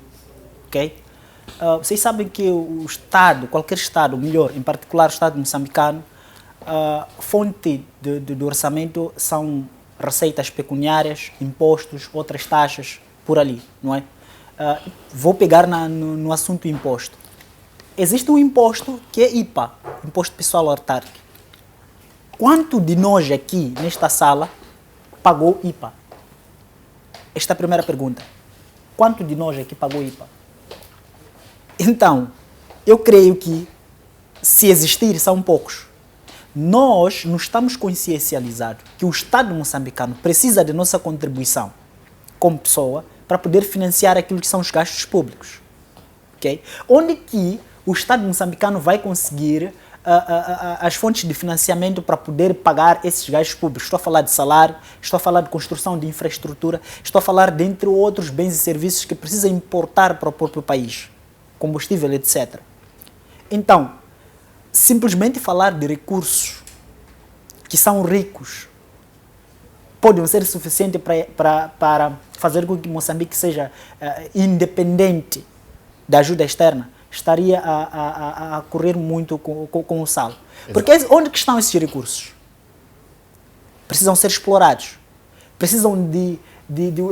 ok? Vocês sabem que o Estado, qualquer Estado, melhor, em particular o Estado moçambicano, a fonte do orçamento são receitas pecuniárias, impostos, outras taxas, por ali, não é? Vou pegar no assunto imposto. Existe um imposto que é IPA, Imposto Pessoal Autárquico. Quanto de nós aqui, nesta sala, pagou IPA? Esta é a primeira pergunta. Quanto de nós aqui pagou IPA? Então, eu creio que, se existir, são poucos. Nós não estamos consciencializados que o Estado moçambicano precisa de nossa contribuição como pessoa para poder financiar aquilo que são os gastos públicos. Okay? Onde que o Estado moçambicano vai conseguir as fontes de financiamento para poder pagar esses gastos públicos? Estou a falar de salário, estou a falar de construção de infraestrutura, estou a falar de, entre outros, bens e serviços que precisa importar para o próprio país, combustível, etc. Então, simplesmente falar de recursos que são ricos podem ser suficientes para fazer com que Moçambique seja independente da ajuda externa, estaria a correr muito com o sal. Porque onde que estão esses recursos? Precisam ser explorados. Precisam de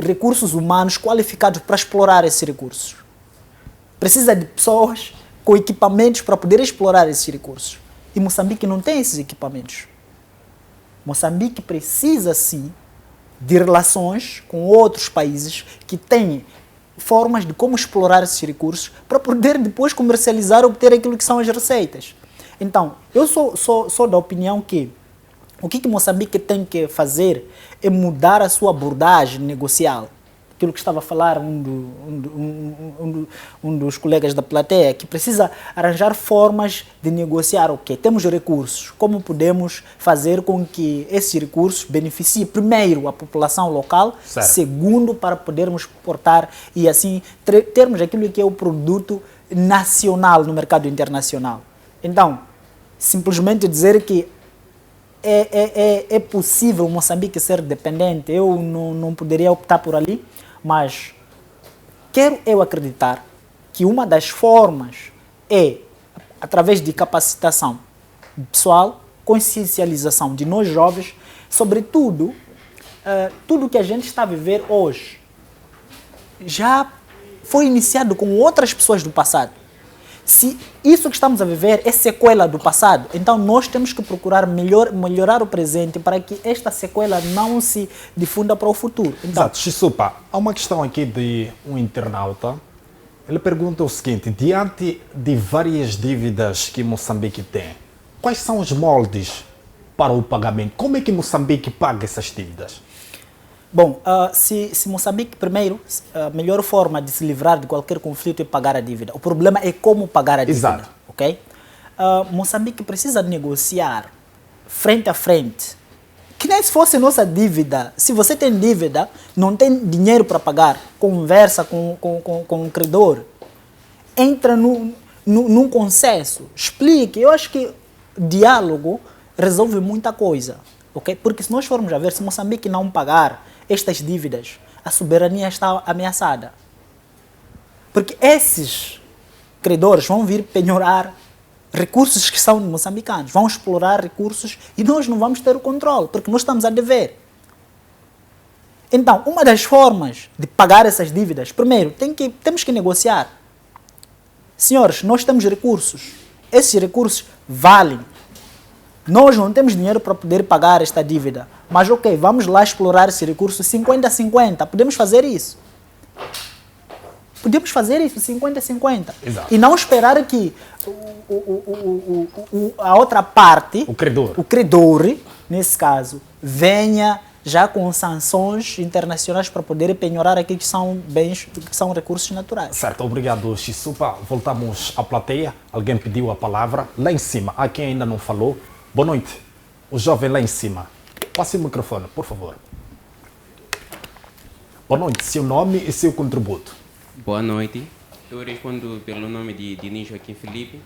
recursos humanos qualificados para explorar esses recursos. Precisa de pessoas com equipamentos para poder explorar esses recursos. E Moçambique não tem esses equipamentos. Moçambique precisa, sim, de relações com outros países que têm formas de como explorar esses recursos para poder depois comercializar e obter aquilo que são as receitas. Então, eu sou da opinião que o que Moçambique tem que fazer é mudar a sua abordagem negocial. Aquilo que estava a falar um dos colegas da plateia, que precisa arranjar formas de negociar. Ok, temos recursos, como podemos fazer com que esses recursos beneficiem primeiro a população local, certo. Segundo, para podermos exportar e assim termos aquilo que é o produto nacional no mercado internacional. Então, simplesmente dizer que é possível Moçambique ser dependente, eu não poderia optar por ali, mas quero eu acreditar que uma das formas é através de capacitação pessoal, consciencialização de nós jovens, sobretudo, tudo que a gente está a viver hoje já foi iniciado com outras pessoas do passado. Se isso que estamos a viver é sequela do passado, então nós temos que procurar melhorar o presente para que esta sequela não se difunda para o futuro. Então, exato. Xisupa, há uma questão aqui de um internauta. Ele pergunta o seguinte: diante de várias dívidas que Moçambique tem, quais são os moldes para o pagamento. Como é que Moçambique paga essas dívidas? Bom, se Moçambique, primeiro, a melhor forma de se livrar de qualquer conflito é pagar a dívida. O problema é como pagar a dívida. Exato. Ok? Moçambique precisa negociar frente a frente. Que nem se fosse nossa dívida. Se você tem dívida, não tem dinheiro para pagar, conversa com o credor. Entra num consenso, explique. Eu acho que diálogo resolve muita coisa. Okay? Porque se nós formos a ver, se Moçambique não pagar estas dívidas, a soberania está ameaçada. Porque esses credores vão vir penhorar recursos que são de moçambicanos, vão explorar recursos e nós não vamos ter o controle, porque nós estamos a dever. Então, uma das formas de pagar essas dívidas, primeiro, temos que negociar. Senhores, nós temos recursos, esses recursos valem. Nós não temos dinheiro para poder pagar esta dívida, mas ok, vamos lá explorar esse recurso 50-50, podemos fazer isso. Podemos fazer isso 50-50. E não esperar que a outra parte, o credor, nesse caso, venha já com sanções internacionais para poder penhorar aquilo que são bens, que são recursos naturais. Certo, obrigado, Xisupa. Voltamos à plateia. Alguém pediu a palavra. Lá em cima, há quem ainda não falou. Boa noite. O jovem lá em cima. Passe o microfone, por favor. Boa noite. Seu nome e seu contributo. Boa noite. Eu respondo pelo nome de Diniz Joaquim Felipe,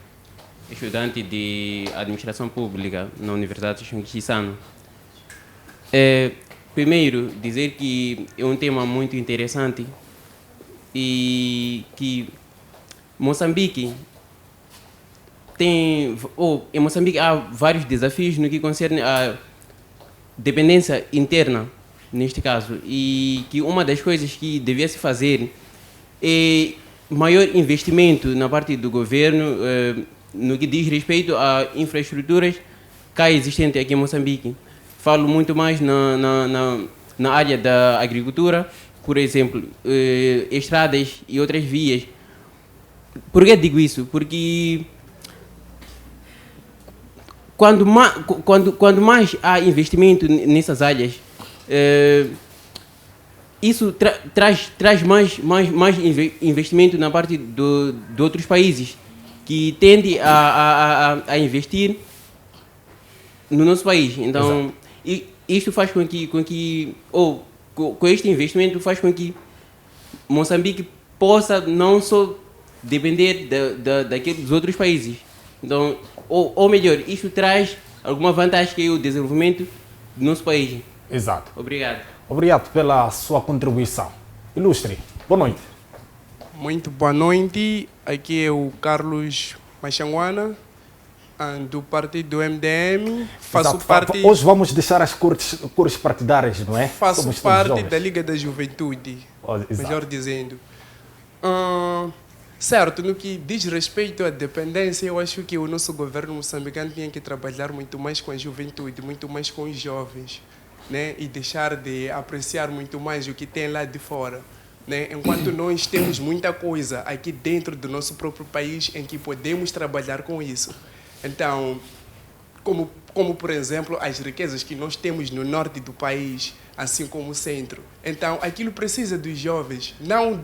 estudante de Administração Pública na Universidade de Xinguixano. Primeiro, dizer que é um tema muito interessante e que Moçambique em Moçambique há vários desafios no que concerne a dependência interna, neste caso, e que uma das coisas que devia se fazer é maior investimento na parte do governo no que diz respeito a infraestruturas cá existentes aqui em Moçambique. Falo muito mais na área da agricultura, por exemplo, estradas e outras vias. Por que digo isso? Porque quando mais há investimento nessas áreas, isso traz mais investimento na parte de outros países que tendem a investir no nosso país. Então, isto faz com este investimento faz com que Moçambique possa não só depender dos outros países. Então, ou melhor, isto traz alguma vantagem que é o desenvolvimento do nosso país. Exato. Obrigado. Obrigado pela sua contribuição. Ilustre. Boa noite. Muito boa noite. Aqui é o Carlos Machanguana, do partido MDM. Faço parte... Hoje vamos deixar as cores partidárias, não é? Faço parte da Liga da Juventude, melhor dizendo. Certo, no que diz respeito à dependência, eu acho que o nosso governo moçambicano tinha que trabalhar muito mais com a juventude, muito mais com os jovens, né? E deixar de apreciar muito mais o que tem lá de fora, né? Enquanto nós temos muita coisa aqui dentro do nosso próprio país em que podemos trabalhar com isso. Então, como por exemplo, as riquezas que nós temos no norte do país, assim como o centro. Então, aquilo precisa dos jovens, não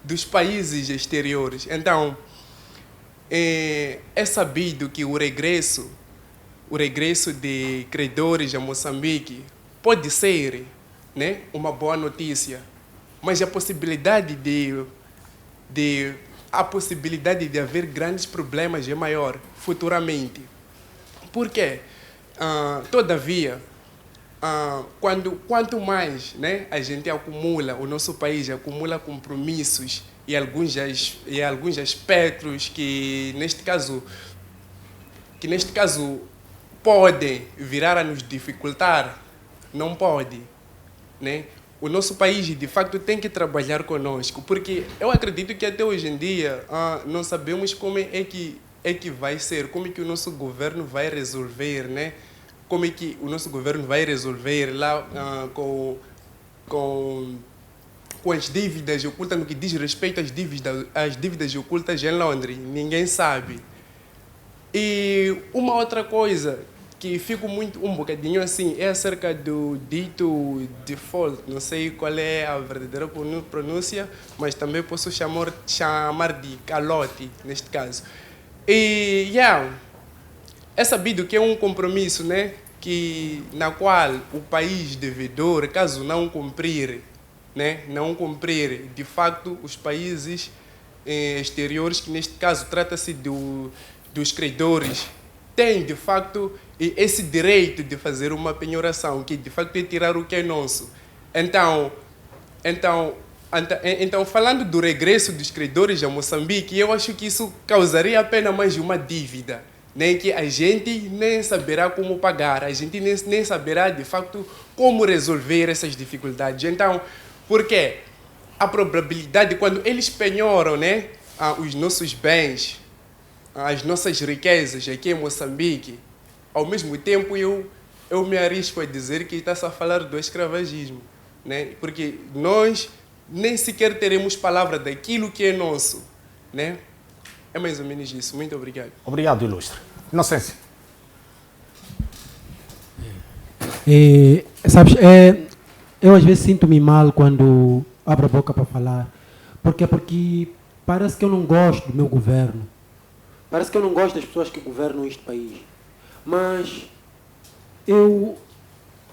dos países exteriores. Então, é sabido que o regresso de credores a Moçambique pode ser, né, uma boa notícia, mas a possibilidade de haver grandes problemas é maior futuramente. Por quê? Todavia, quanto mais, né, a gente acumula, o nosso país acumula compromissos e alguns aspectos que neste caso podem virar a nos dificultar, não pode, né? O nosso país, de facto, tem que trabalhar conosco, porque eu acredito que até hoje em dia não sabemos como é que vai ser, como é que o nosso governo vai resolver, né? Como é que o nosso governo vai resolver lá com as dívidas ocultas, no que diz respeito às dívidas ocultas em Londres. Ninguém sabe. E uma outra coisa que fico muito um bocadinho assim é acerca do dito default. Não sei qual é a verdadeira pronúncia, mas também posso chamar de calote neste caso. E é sabido que é um compromisso, né, na qual o país devedor, caso não cumprir, de facto os países exteriores, que neste caso trata-se dos credores, têm de facto esse direito de fazer uma penhoração, que de facto é tirar o que é nosso. Então, falando do regresso dos credores a Moçambique, eu acho que isso causaria apenas mais uma dívida, né, que a gente nem saberá como pagar, a gente nem saberá de facto como resolver essas dificuldades. Então, por quê? A probabilidade, quando eles penhoram, né, os nossos bens, as nossas riquezas aqui em Moçambique, ao mesmo tempo eu me arrisco a dizer que está-se a falar do escravagismo, né? Porque nós nem sequer teremos palavra daquilo que é nosso, né? É mais ou menos isso. Muito obrigado. Obrigado, Ilustre. Inocência. Sabes, eu às vezes sinto-me mal quando abro a boca para falar. Porque parece que eu não gosto do meu governo. Parece que eu não gosto das pessoas que governam este país. Mas eu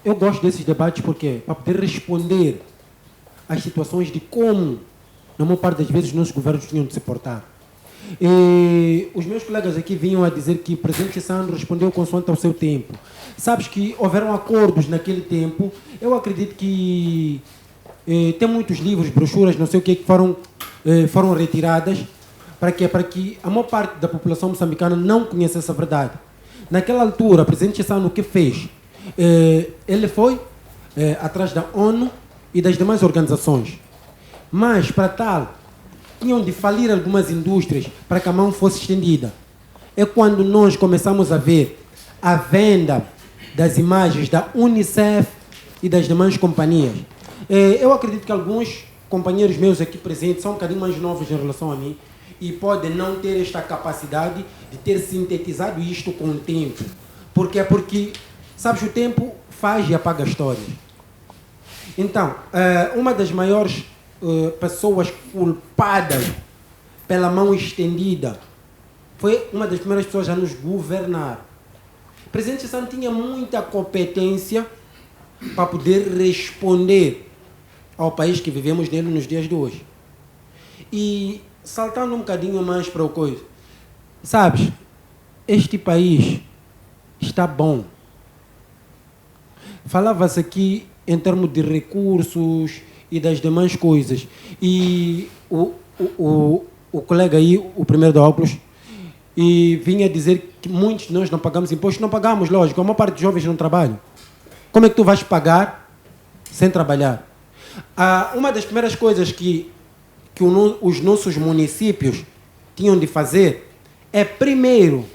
gosto desses debates porque para poder responder às situações de como, na maior parte das vezes, os nossos governos tinham de se portar. E os meus colegas aqui vinham a dizer que o presidente Chissano respondeu consoante ao seu tempo. Sabes que houveram acordos naquele tempo. Eu acredito que tem muitos livros, brochuras, não sei o que foram retiradas. Para quê? Para que a maior parte da população moçambicana não conheça essa verdade. Naquela altura, o presidente Chissano o que fez? Ele foi atrás da ONU e das demais organizações. Mas, para tal, tinham de falir algumas indústrias para que a mão fosse estendida. É quando nós começamos a ver a venda das imagens da Unicef e das demais companhias. Eu acredito que alguns companheiros meus aqui presentes são um bocadinho mais novos em relação a mim e podem não ter esta capacidade de ter sintetizado isto com o tempo. Por quê? Porque, sabes, o tempo faz e apaga histórias. Então, uma das maiores pessoas culpadas pela mão estendida foi uma das primeiras pessoas a nos governar. O presidente Chissano tinha muita competência para poder responder ao país que vivemos nele nos dias de hoje. E saltando um bocadinho mais para o coisa, sabes, este país está bom. Falava-se aqui em termos de recursos e das demais coisas. E o colega aí, o primeiro do óculos, e vinha dizer que muitos de nós não pagamos impostos. Não pagamos, lógico, a maior parte dos jovens não trabalham. Como é que tu vais pagar sem trabalhar? Uma das primeiras coisas que os nossos municípios tinham de fazer é, primeiro,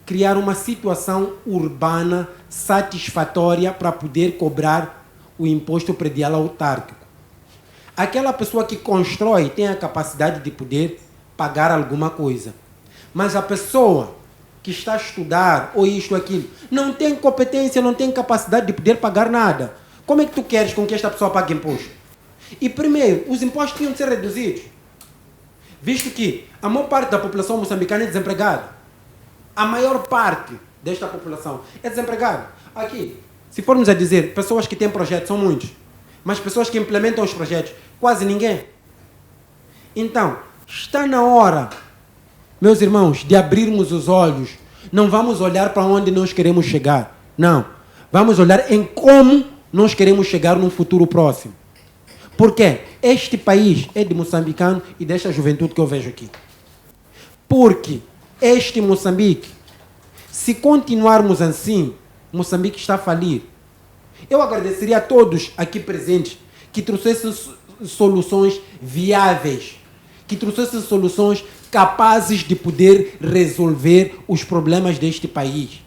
criar uma situação urbana satisfatória para poder cobrar o imposto predial autárquico. Aquela pessoa que constrói tem a capacidade de poder pagar alguma coisa. Mas a pessoa que está a estudar, ou isto ou aquilo, não tem competência, não tem capacidade de poder pagar nada. Como é que tu queres com que esta pessoa pague imposto? E primeiro, os impostos tinham de ser reduzidos. Visto que a maior parte da população moçambicana é desempregada. A maior parte desta população é desempregada. Aqui, se formos a dizer, pessoas que têm projetos são muitos, mas pessoas que implementam os projetos, quase ninguém. Então, está na hora, meus irmãos, de abrirmos os olhos. Não vamos olhar para onde nós queremos chegar. Não. Vamos olhar em como nós queremos chegar num futuro próximo. Porque este país é de moçambicano e desta juventude que eu vejo aqui. Porque este Moçambique, se continuarmos assim, Moçambique está a falir. Eu agradeceria a todos aqui presentes que trouxessem soluções viáveis, que trouxessem soluções capazes de poder resolver os problemas deste país.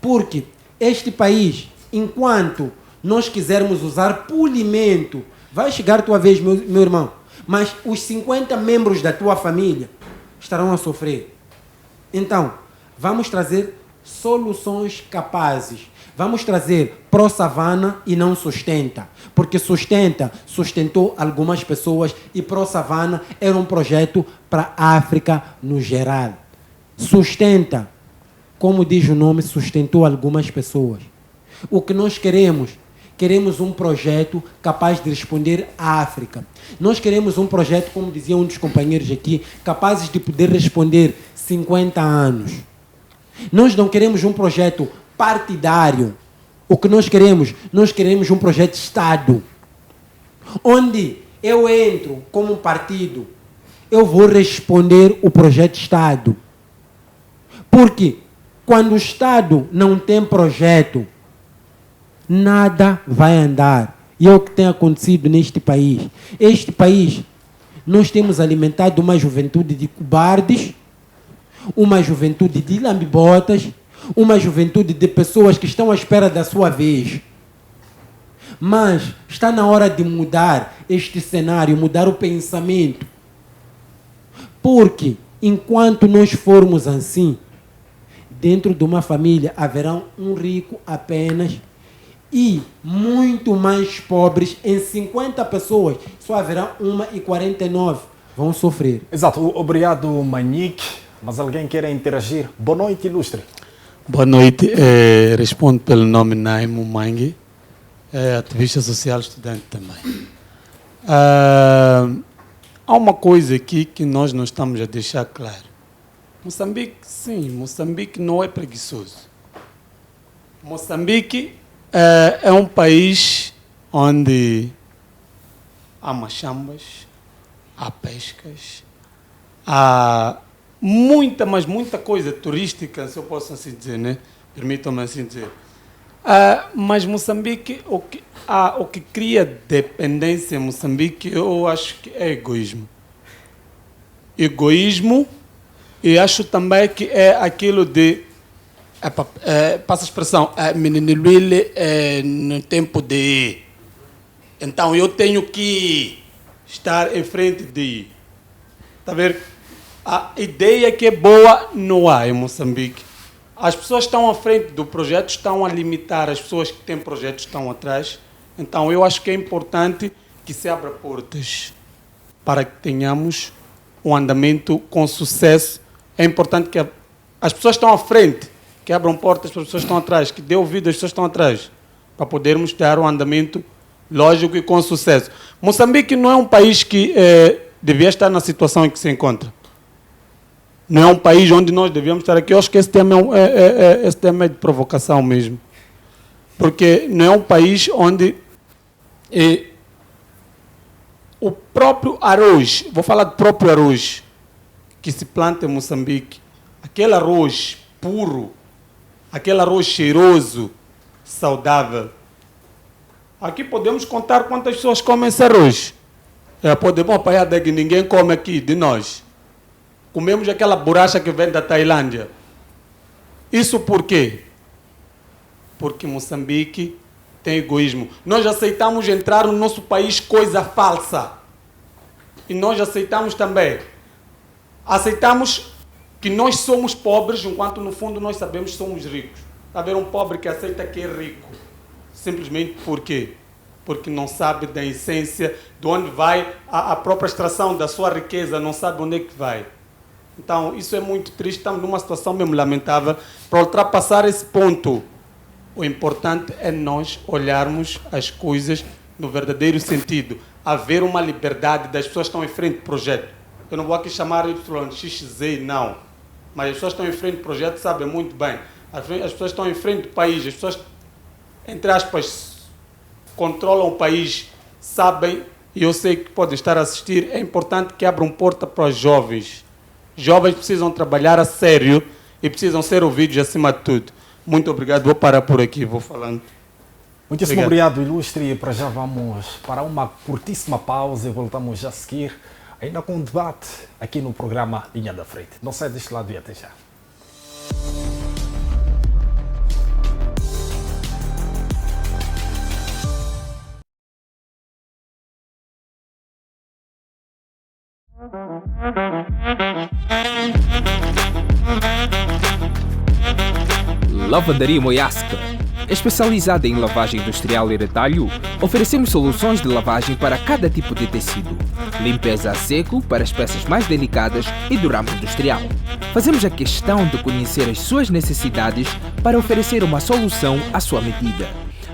Porque este país, enquanto nós quisermos usar polimento, vai chegar a tua vez, meu irmão, mas os 50 membros da tua família estarão a sofrer. Então, vamos trazer soluções capazes. Vamos trazer Pro-Savana e não Sustenta, porque sustentou algumas pessoas e Pro-Savana era um projeto para a África no geral. Sustenta, como diz o nome, sustentou algumas pessoas. O que nós queremos um projeto capaz de responder à África. Nós queremos um projeto, como dizia um dos companheiros aqui, capazes de poder responder 50 anos. Nós não queremos um projeto partidário. O que nós queremos um projeto de Estado, onde eu entro como um partido, eu vou responder o projeto de Estado. Porque quando o Estado não tem projeto, nada vai andar. E é o que tem acontecido neste país. Este país, nós temos alimentado uma juventude de cobardes, uma juventude de lambibotas, uma juventude de pessoas que estão à espera da sua vez. Mas está na hora de mudar este cenário, mudar o pensamento. Porque enquanto nós formos assim, dentro de uma família haverá um rico apenas e muito mais pobres. Em 50 pessoas só haverá 1,49. Vão sofrer. Exato. Obrigado, Manique. Mas alguém quer interagir? Boa noite, ilustre. Boa noite. Respondo pelo nome Naimo Mangue, ativista social, estudante também. Há uma coisa aqui que nós não estamos a deixar claro. Moçambique, sim, Moçambique não é preguiçoso. Moçambique é um país onde há machambas, há pescas, há mas muita coisa turística, se eu posso assim dizer, né? Permitam-me assim dizer. Mas Moçambique, o que cria dependência em Moçambique, eu acho que é egoísmo. Egoísmo, e acho também que é aquilo de, passa a expressão, menino Luíle no tempo de... Então eu tenho que estar em frente de... Está a ver? A ideia que é boa não há em Moçambique. As pessoas estão à frente do projeto, estão a limitar, as pessoas que têm projetos estão atrás. Então eu acho que é importante que se abra portas para que tenhamos um andamento com sucesso. É importante que as pessoas estão à frente, que abram portas para as pessoas que estão atrás, que dê ouvido às pessoas que estão atrás, para podermos dar um andamento lógico e com sucesso. Moçambique não é um país que devia estar na situação em que se encontra. Não é um país onde nós devíamos estar aqui. Eu acho que esse tema é de provocação mesmo. Porque não é um país onde o próprio arroz, vou falar do próprio arroz, que se planta em Moçambique, aquele arroz puro, aquele arroz cheiroso, saudável. Aqui podemos contar quantas pessoas comem esse arroz. Podemos apanhar daqui, ninguém come aqui de nós. Comemos aquela borracha que vem da Tailândia. Isso por quê? Porque Moçambique tem egoísmo. Nós aceitamos entrar no nosso país coisa falsa. E nós aceitamos também. Aceitamos que nós somos pobres, enquanto no fundo nós sabemos que somos ricos. Está a ver um pobre que aceita que é rico. Simplesmente por quê? Porque não sabe da essência, de onde vai a própria extração da sua riqueza, não sabe onde é que vai. Então, isso é muito triste, estamos numa situação mesmo lamentável. Para ultrapassar esse ponto, o importante é nós olharmos as coisas no verdadeiro sentido. Haver uma liberdade das pessoas que estão em frente do projeto. Eu não vou aqui chamar Y, X, Z, não. Mas as pessoas que estão em frente do projeto sabem muito bem. As pessoas que estão em frente do país, as pessoas, entre aspas, controlam o país, sabem, e eu sei que podem estar a assistir, é importante que abram porta para os jovens. Jovens precisam trabalhar a sério e precisam ser ouvidos acima de tudo. Muito obrigado. Vou parar por aqui, vou falando. Muitíssimo obrigado, ilustre. Para já vamos para uma curtíssima pausa e voltamos já a seguir, ainda com o debate aqui no programa Linha da Frente. Não sai deste lado e até já. Lavandaria Moyasca. Especializada em lavagem industrial e retalho, oferecemos soluções de lavagem para cada tipo de tecido. Limpeza a seco para as peças mais delicadas e do ramo industrial. Fazemos a questão de conhecer as suas necessidades para oferecer uma solução à sua medida.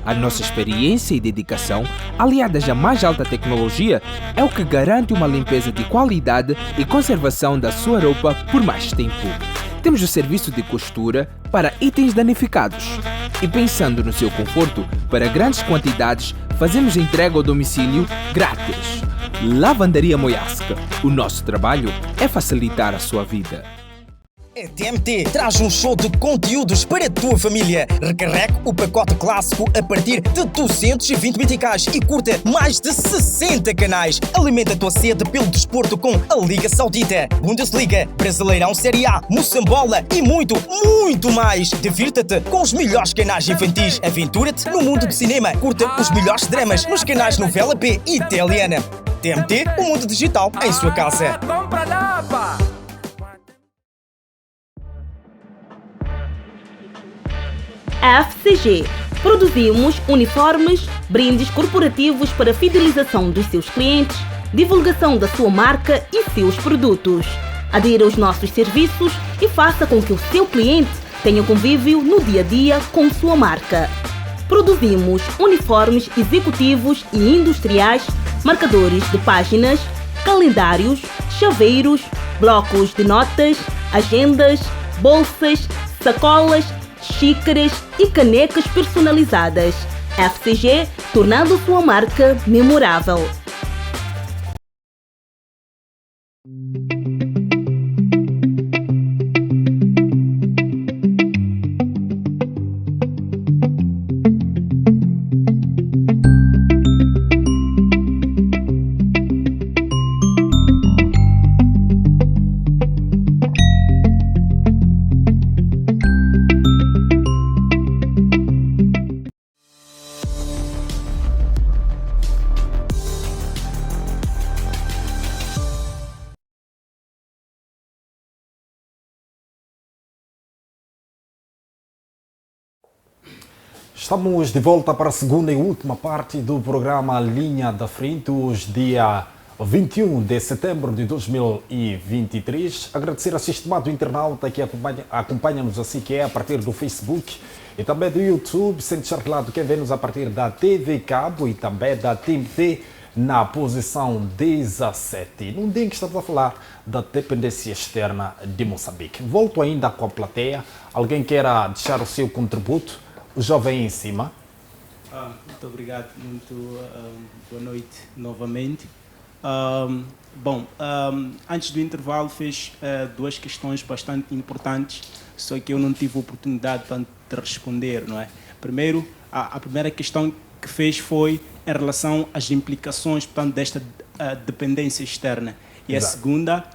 A nossa experiência e dedicação, aliadas à mais alta tecnologia, é o que garante uma limpeza de qualidade e conservação da sua roupa por mais tempo. Temos o serviço de costura para itens danificados. E pensando no seu conforto, para grandes quantidades, fazemos entrega ao domicílio grátis. Lavandaria Moyasca. O nosso trabalho é facilitar a sua vida. A TMT traz um show de conteúdos para a tua família. Recarregue o pacote clássico a partir de 220 meticais e curta mais de 60 canais. Alimenta a tua sede pelo desporto com a Liga Saudita, Bundesliga, Brasileirão Série A, Moçambola e muito, muito mais. Divirta-te com os melhores canais infantis. Aventura-te no mundo do cinema. Curta os melhores dramas nos canais Novela B e Italiana. TMT, o mundo digital em sua casa. Compra lá, pá! FCG. Produzimos uniformes, brindes corporativos para fidelização dos seus clientes, divulgação da sua marca e seus produtos. Adira aos nossos serviços e faça com que o seu cliente tenha convívio no dia a dia com sua marca. Produzimos uniformes executivos e industriais, marcadores de páginas, calendários, chaveiros, blocos de notas, agendas, bolsas, sacolas, xícaras e canecas personalizadas. FCG, tornando sua marca memorável. Estamos de volta para a segunda e última parte do programa Linha da Frente, hoje dia 21 de setembro de 2023. Agradecer a sistemado internauta que acompanha-nos assim, que é a partir do Facebook e também do YouTube, sendo charlado quem vê-nos a partir da TV Cabo e também da TMT na posição 17. Num dia em que estamos a falar da dependência externa de Moçambique. Volto ainda com a plateia. Alguém queira deixar o seu contributo? O jovem em cima. Muito obrigado, muito boa noite novamente. Antes do intervalo fez duas questões bastante importantes, só que eu não tive oportunidade de responder, não é? Primeiro, a primeira questão que fez foi em relação às implicações, portanto, desta dependência externa. E a segunda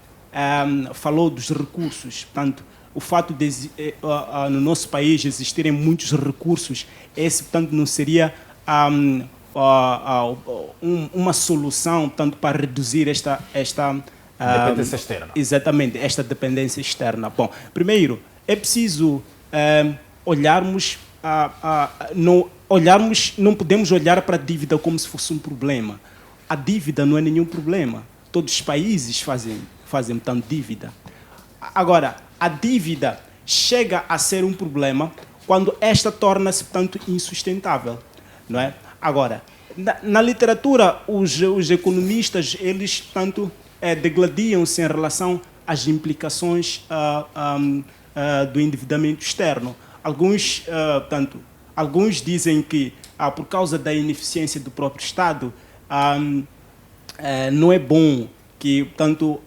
falou dos recursos, portanto, o fato de no nosso país existirem muitos recursos, esse, portanto, não seria uma solução, portanto, para reduzir esta dependência externa. Exatamente, esta dependência externa. Bom, primeiro, é preciso olharmos, não podemos olhar para a dívida como se fosse um problema. A dívida não é nenhum problema. Todos os países fazem portanto, dívida. Agora, a dívida chega a ser um problema quando esta torna-se, portanto, insustentável, não é? Agora, na literatura, os economistas, eles, portanto, degladiam-se em relação às implicações do endividamento externo. Alguns dizem que, por causa da ineficiência do próprio Estado, não é bom que, portanto,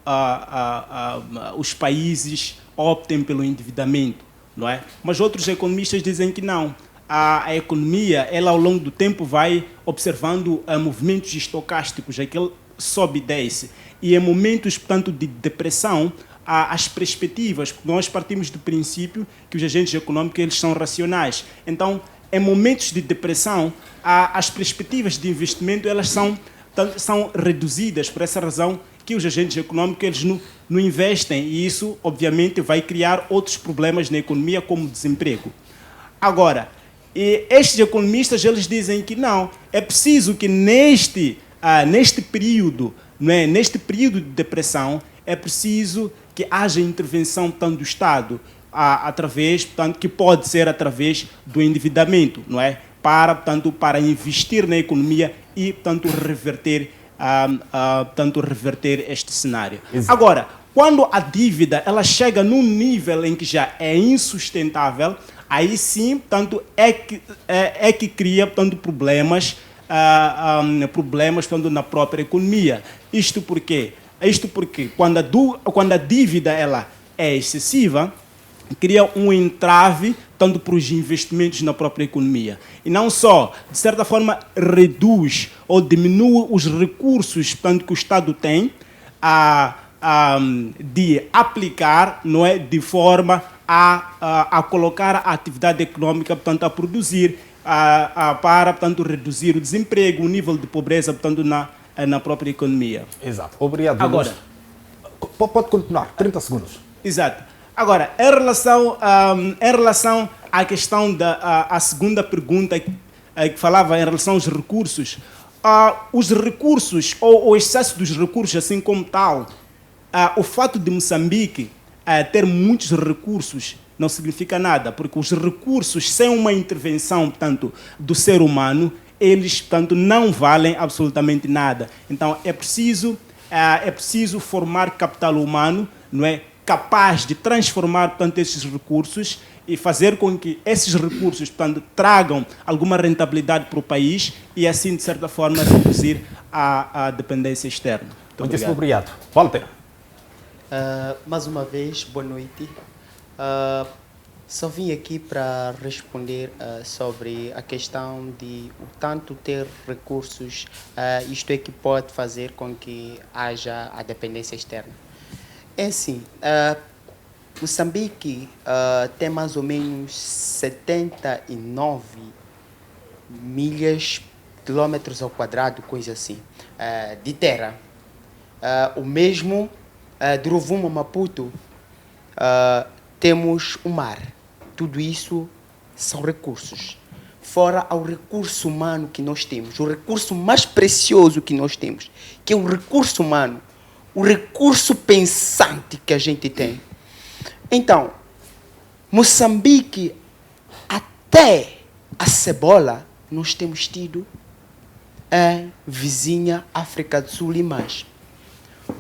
os países optem pelo endividamento, não é? Mas outros economistas dizem que não. A economia, ela ao longo do tempo vai observando movimentos estocásticos, aquele sobe e desce. E em momentos, portanto, de depressão, as perspectivas, nós partimos do princípio que os agentes econômicos eles são racionais. Então, em momentos de depressão, as perspectivas de investimento elas são reduzidas. Por essa razão que os agentes econômicos eles não investem, e isso, obviamente, vai criar outros problemas na economia, como desemprego. Agora, e estes economistas eles dizem que não, é preciso que neste período, não é, neste período de depressão, é preciso que haja intervenção tanto do Estado, através, portanto, que pode ser através do endividamento, não é? Para investir na economia e, portanto, reverter este cenário. Exato. Agora, quando a dívida ela chega num nível em que já é insustentável, aí sim, portanto, é que cria, portanto, problemas, portanto, na própria economia. Isto porque quando a dívida ela é excessiva, cria um entrave tanto para os investimentos na própria economia. E não só, de certa forma, reduz ou diminui os recursos, portanto, que o Estado tem de aplicar, não é, de forma a colocar a atividade econômica, portanto, a produzir, para, portanto, reduzir o desemprego, o nível de pobreza, portanto, na própria economia. Exato. Obrigado. Agora, pode continuar, 30 segundos. Exato. Agora, em relação à questão a segunda pergunta que falava em relação aos recursos, os recursos ou o excesso dos recursos, assim como tal, o fato de Moçambique ter muitos recursos não significa nada, porque os recursos, sem uma intervenção, portanto, do ser humano, eles, portanto, não valem absolutamente nada. Então, é preciso formar capital humano, não é, capaz de transformar, portanto, esses recursos e fazer com que esses recursos, portanto, tragam alguma rentabilidade para o país e, assim, de certa forma, reduzir a dependência externa. Muito obrigado. Walter. Mais uma vez, boa noite. Só vim aqui para responder sobre a questão de o tanto ter recursos, isto é que pode fazer com que haja a dependência externa. É assim, Moçambique tem mais ou menos 79 quilômetros ao quadrado, coisa assim, de terra. O mesmo de Rovuma a Maputo, temos o mar. Tudo isso são recursos. Fora ao recurso humano que nós temos, o recurso mais precioso que nós temos, que é o recurso humano, o recurso pensante que a gente tem. Então, Moçambique, até a cebola, nós temos tido em vizinha África do Sul e mais.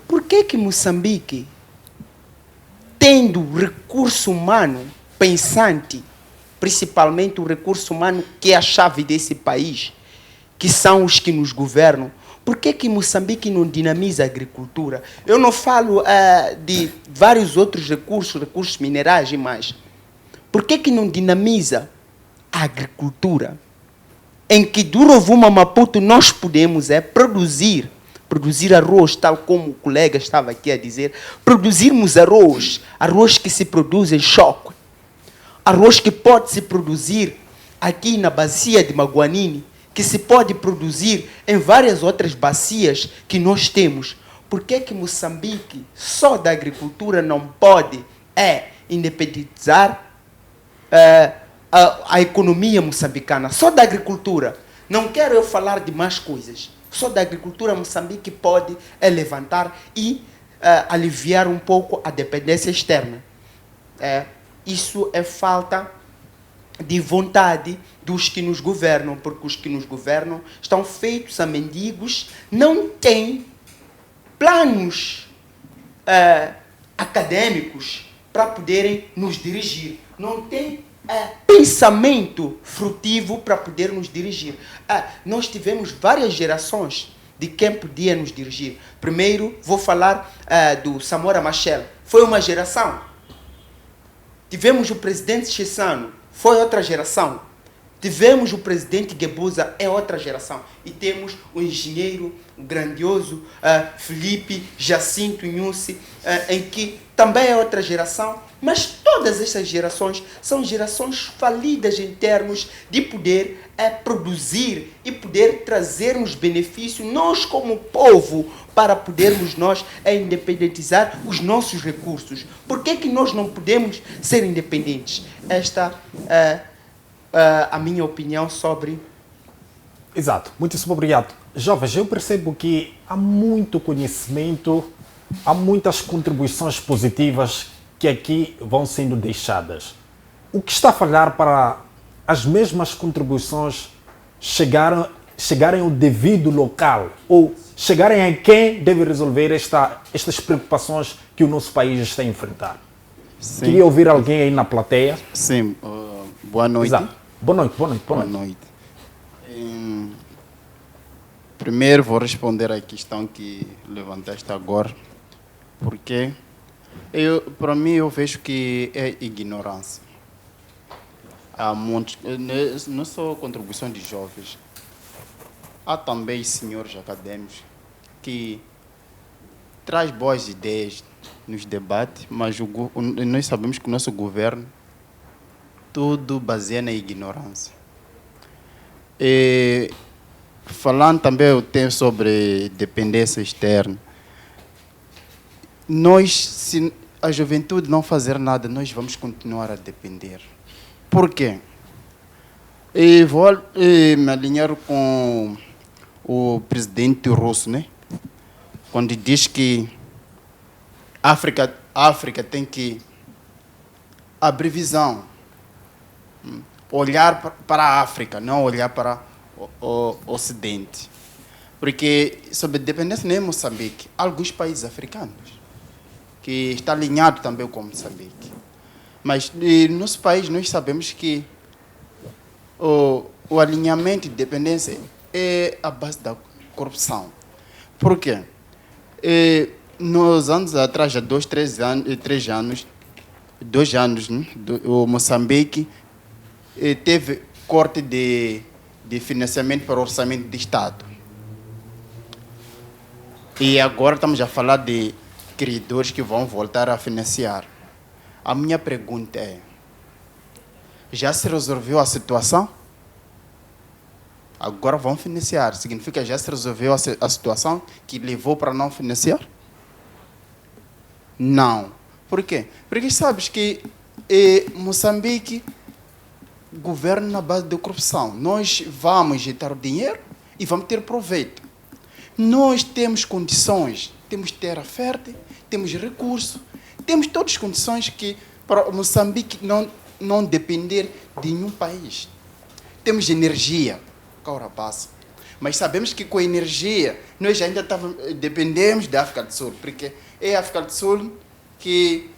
Por que Moçambique, tendo recurso humano pensante, principalmente o recurso humano que é a chave desse país, que são os que nos governam, por que Moçambique não dinamiza a agricultura? Eu não falo de vários outros recursos minerais e mais. Por que não dinamiza a agricultura? Em que do Rovuma a Maputo nós podemos produzir arroz, tal como o colega estava aqui a dizer, produzirmos arroz que se produz em choque, arroz que pode se produzir aqui na bacia de Maguanini, que se pode produzir em várias outras bacias que nós temos. Por que Moçambique só da agricultura não pode independizar a economia moçambicana? Só da agricultura. Não quero eu falar de mais coisas. Só da agricultura Moçambique pode levantar e aliviar um pouco a dependência externa. Isso é falta de vontade dos que nos governam, porque os que nos governam estão feitos a mendigos, não têm planos acadêmicos para poderem nos dirigir, não têm pensamento frutivo para poder nos dirigir. Nós tivemos várias gerações de quem podia nos dirigir. Primeiro, vou falar do Samora Machel. Foi uma geração. Tivemos o presidente Chissano. Foi outra geração. Tivemos o presidente Guebuza, é outra geração. E temos o engenheiro grandioso Felipe Jacinto Inhusi, em que também é outra geração. Mas todas essas gerações são gerações falidas em termos de poder produzir e poder trazermos benefício, nós como povo, para podermos nós independentizar os nossos recursos. Por que nós não podemos ser independentes? Esta a minha opinião sobre... Exato, muitíssimo obrigado. Jovens, eu percebo que há muito conhecimento, há muitas contribuições positivas que aqui vão sendo deixadas. O que está a falhar para as mesmas contribuições chegarem ao devido local ou chegarem a quem deve resolver estas preocupações que o nosso país está a enfrentar? Sim. Queria ouvir alguém aí na plateia. Sim, boa noite. Exato. Boa noite, boa noite. Boa noite. Primeiro vou responder à questão que levantaste agora, porque para mim eu vejo que é ignorância. Há muitos, não só contribuição de jovens, há também senhores acadêmicos que traz boas ideias nos debates, mas nós sabemos que o nosso governo tudo baseia na ignorância. Falando também eu tenho sobre dependência externa. Se a juventude não fazer nada, nós vamos continuar a depender. Por quê? Vou me alinhar com o presidente russo, né? Quando diz que a África tem que abrir visão, olhar para a África, não olhar para o Ocidente. Porque sobre dependência nem Moçambique, há alguns países africanos que está alinhado também com Moçambique. Mas no nosso país nós sabemos que o alinhamento de dependência é a base da corrupção. Por quê? Nos anos atrás, há 2 anos, né, o Moçambique teve corte de financiamento para o orçamento de Estado. E agora estamos a falar de credores que vão voltar a financiar. A minha pergunta é, já se resolveu a situação? Agora vão financiar. Significa que já se resolveu a situação que levou para não financiar? Não. Por quê? Porque sabes que Moçambique governa na base da corrupção. Nós vamos injetar o dinheiro e vamos ter proveito. Nós temos condições, temos terra fértil, temos recursos, temos todas as condições que para Moçambique não depender de nenhum país. Temos energia, caura base. Mas sabemos que com a energia nós ainda dependemos da África do Sul, porque é a África do Sul que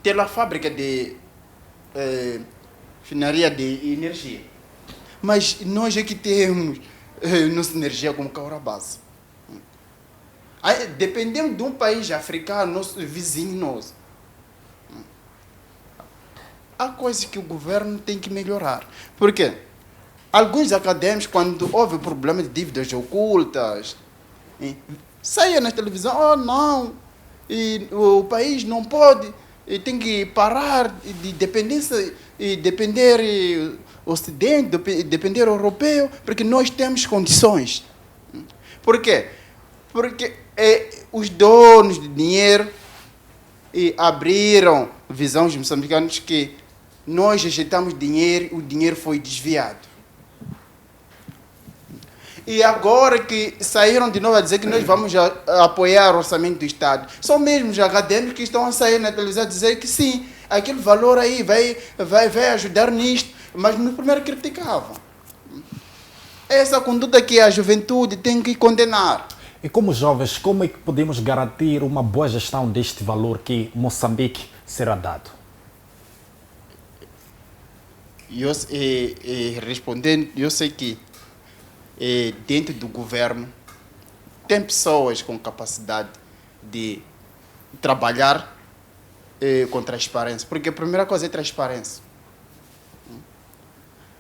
tem a fábrica de finaria de energia. Mas nós é que temos nossa energia como caura base. Dependemos de um país africano, nosso vizinho nosso. Há coisas que o governo tem que melhorar. Por quê? Alguns acadêmicos, quando houve problema de dívidas ocultas, saem na televisão, oh não, o país não pode, tem que parar de dependência, depender Ocidente, depender europeu, porque nós temos condições. Por quê? Porque os donos de dinheiro abriram visões moçambicanos que nós rejeitamos dinheiro, o dinheiro foi desviado. E agora que saíram de novo a dizer que nós vamos apoiar o orçamento do Estado, são mesmo os acadêmicos que estão a sair na televisão a dizer que sim, aquele valor aí vai ajudar nisto, mas no primeiro criticavam. Essa conduta que a juventude tem que condenar. E como jovens, como é que podemos garantir uma boa gestão deste valor que Moçambique será dado? Respondendo, eu sei que dentro do governo tem pessoas com capacidade de trabalhar com transparência, porque a primeira coisa é transparência.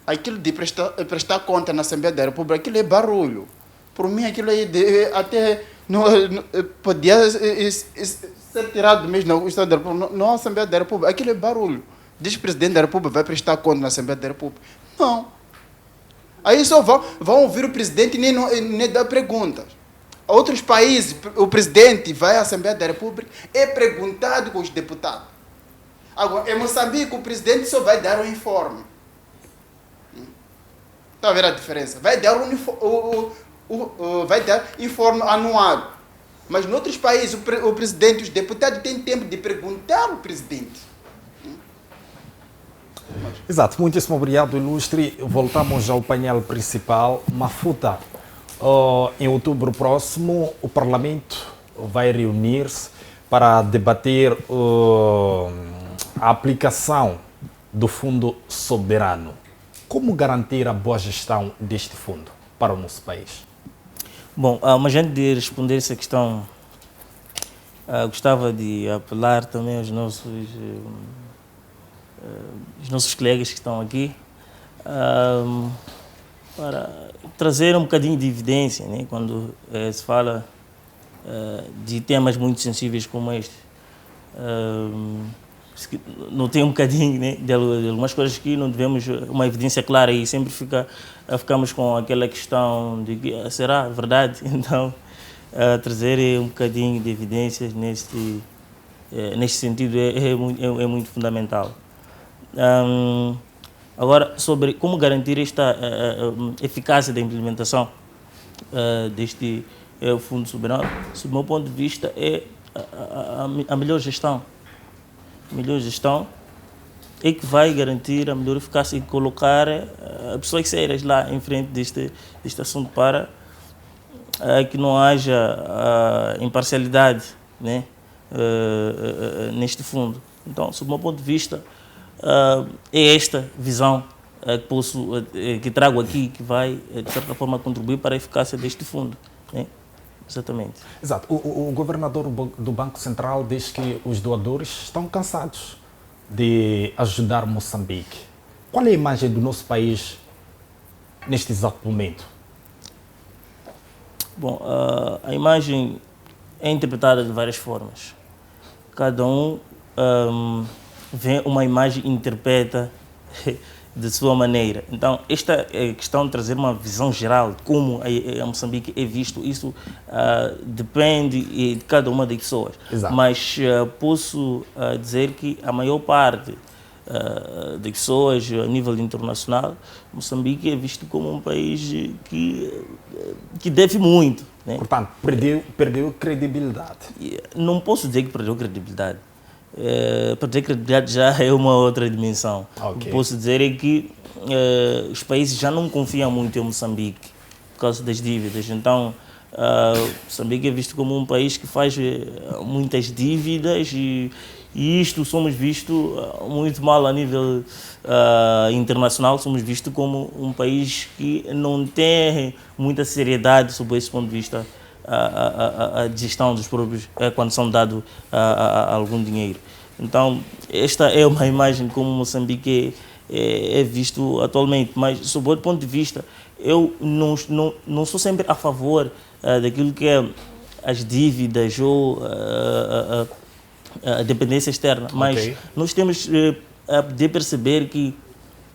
Aquilo de prestar conta na Assembleia da República, aquilo é barulho. Por mim, aquilo até não podia ser tirado mesmo na Estado da República, não na Assembleia da República. Aquilo é barulho. Diz que o Presidente da República vai prestar conta na Assembleia da República. Não. Aí só vão ouvir o Presidente e nem dar perguntas. Outros países, o Presidente vai à Assembleia da República, é perguntado com os deputados. Agora, em Moçambique, o Presidente só vai dar um informe. Está a ver a diferença? Vai dar vai dar informe anual. Mas em outros países, o presidente, os deputados têm tempo de perguntar ao presidente. Exato, muitíssimo obrigado, ilustre. Voltamos ao painel principal. Mafuta, em outubro próximo, o Parlamento vai reunir-se para debater a aplicação do Fundo Soberano. Como garantir a boa gestão deste fundo para o nosso país? Bom, mas antes de responder essa questão, gostava de apelar também aos nossos colegas que estão aqui para trazer um bocadinho de evidência, né, quando se fala de temas muito sensíveis como este. Notei um bocadinho, né, de algumas coisas que não devemos uma evidência clara e sempre ficamos com aquela questão de que será verdade. Então, trazer um bocadinho de evidências neste sentido é muito fundamental. Agora, sobre como garantir esta eficácia da implementação deste Fundo Soberano, sob o meu ponto de vista, é a melhor gestão. A melhor gestão é que vai garantir a melhor eficácia e colocar pessoas sérias lá em frente deste assunto para que não haja imparcialidade, né, neste fundo. Então, sob o meu ponto de vista, é esta visão que trago aqui que vai, de certa forma, contribuir para a eficácia deste fundo, né? Exatamente. Exato. O governador do Banco Central diz que os doadores estão cansados de ajudar Moçambique. Qual é a imagem do nosso país neste exato momento? Bom, a imagem é interpretada de várias formas. Cada um vê uma imagem e interpreta de sua maneira. Então, esta questão de trazer uma visão geral de como a Moçambique é visto, isso depende de cada uma das pessoas. Exato. Mas posso dizer que a maior parte das pessoas a nível internacional, Moçambique é visto como um país que deve muito, né? Portanto, perdeu credibilidade. Não posso dizer que perdeu credibilidade. Perder credibilidade já é uma outra dimensão. Okay. O que posso dizer é que os países já não confiam muito em Moçambique por causa das dívidas. Então, Moçambique é visto como um país que faz muitas dívidas e isto somos vistos muito mal a nível internacional. Somos vistos como um país que não tem muita seriedade sob esse ponto de vista. A gestão dos próprios quando são dados algum dinheiro. Então, esta é uma imagem como Moçambique é visto atualmente, mas, sob outro ponto de vista, eu não sou sempre a favor daquilo que é as dívidas ou a dependência externa, mas Okay. nós temos de perceber que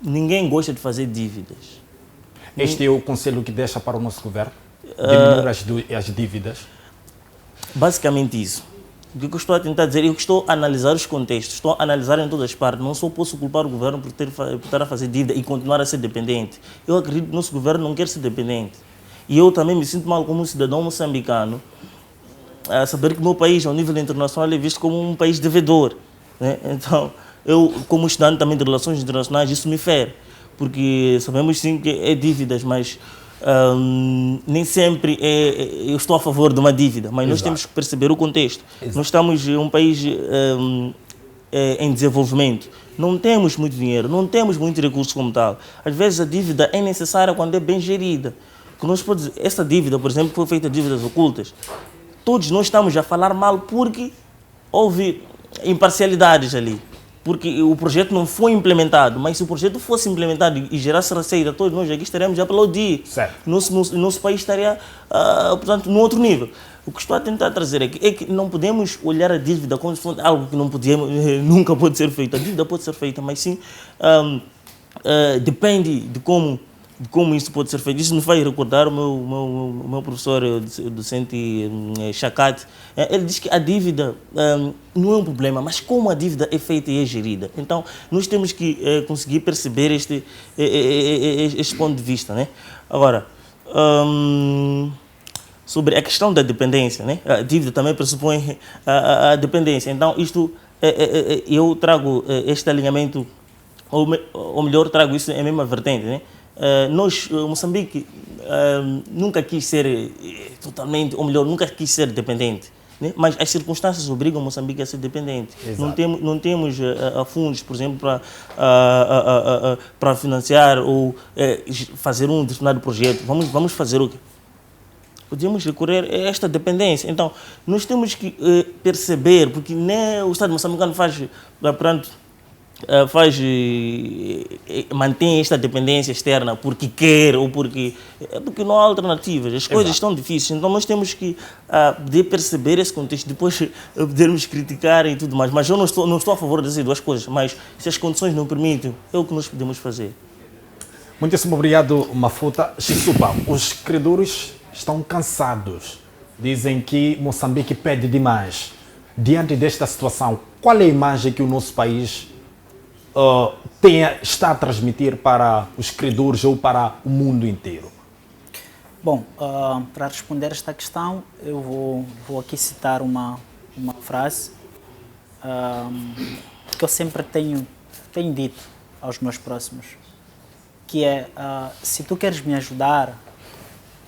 ninguém gosta de fazer dívidas. Este é o conselho que deixa para o nosso governo? Diminuir as dívidas? Basicamente isso. O que eu estou a tentar dizer, eu estou a analisar os contextos, estou a analisar em todas as partes. Não só posso culpar o governo por estar a fazer dívida e continuar a ser dependente. Eu acredito que o nosso governo não quer ser dependente. E eu também me sinto mal como um cidadão moçambicano a saber que o meu país, ao nível internacional, é visto como um país devedor, né? Então, eu, como estudante também de relações internacionais, isso me fere. Porque sabemos sim que é dívidas, mas nem sempre eu estou a favor de uma dívida, mas nós temos que perceber o contexto. Exato. Nós estamos em um país em desenvolvimento, não temos muito dinheiro, não temos muito recurso como tal. Às vezes a dívida é necessária quando é bem gerida. Essa dívida, por exemplo, foi feita dívidas ocultas. Todos nós estamos a falar mal porque houve imparcialidades ali. Porque o projeto não foi implementado, mas se o projeto fosse implementado e gerasse receita, todos nós aqui estaremos a aplaudir. Nosso país estaria, portanto, num outro nível. O que estou a tentar trazer aqui é que não podemos olhar a dívida como se fosse algo que não podemos, nunca pode ser feito. A dívida pode ser feita, mas sim depende de como de como isso pode ser feito. Isso me faz recordar o meu professor docente Chacate. Ele diz que a dívida não é um problema, mas como a dívida é feita e é gerida. Então, nós temos que conseguir perceber este ponto de vista, né? Agora, sobre a questão da dependência, né? A dívida também pressupõe a dependência. Então, isto, eu trago este alinhamento, ou melhor, trago isso em mesma vertente, né? Moçambique, nunca quis ser totalmente, ou melhor, nunca quis ser dependente, né? Mas as circunstâncias obrigam Moçambique a ser dependente. Não temos fundos, por exemplo, para financiar ou fazer um determinado projeto. Vamos fazer o quê? Podemos recorrer a esta dependência. Então, nós temos que perceber, porque nem o Estado moçambicano mantém esta dependência externa porque quer ou porque não há alternativas. As coisas estão difíceis. Então, nós temos que poder perceber esse contexto, depois podermos criticar e tudo mais. Mas eu não estou a favor dessas duas coisas, mas se as condições não permitem, é o que nós podemos fazer. Muitíssimo obrigado, Mafuta. Chisupa, os credores estão cansados. Dizem que Moçambique pede demais. Diante desta situação, qual é a imagem que o nosso país está a transmitir para os credores ou para o mundo inteiro? Bom, para responder esta questão, eu vou aqui citar uma frase que eu sempre tenho dito aos meus próximos, que é, se tu queres me ajudar,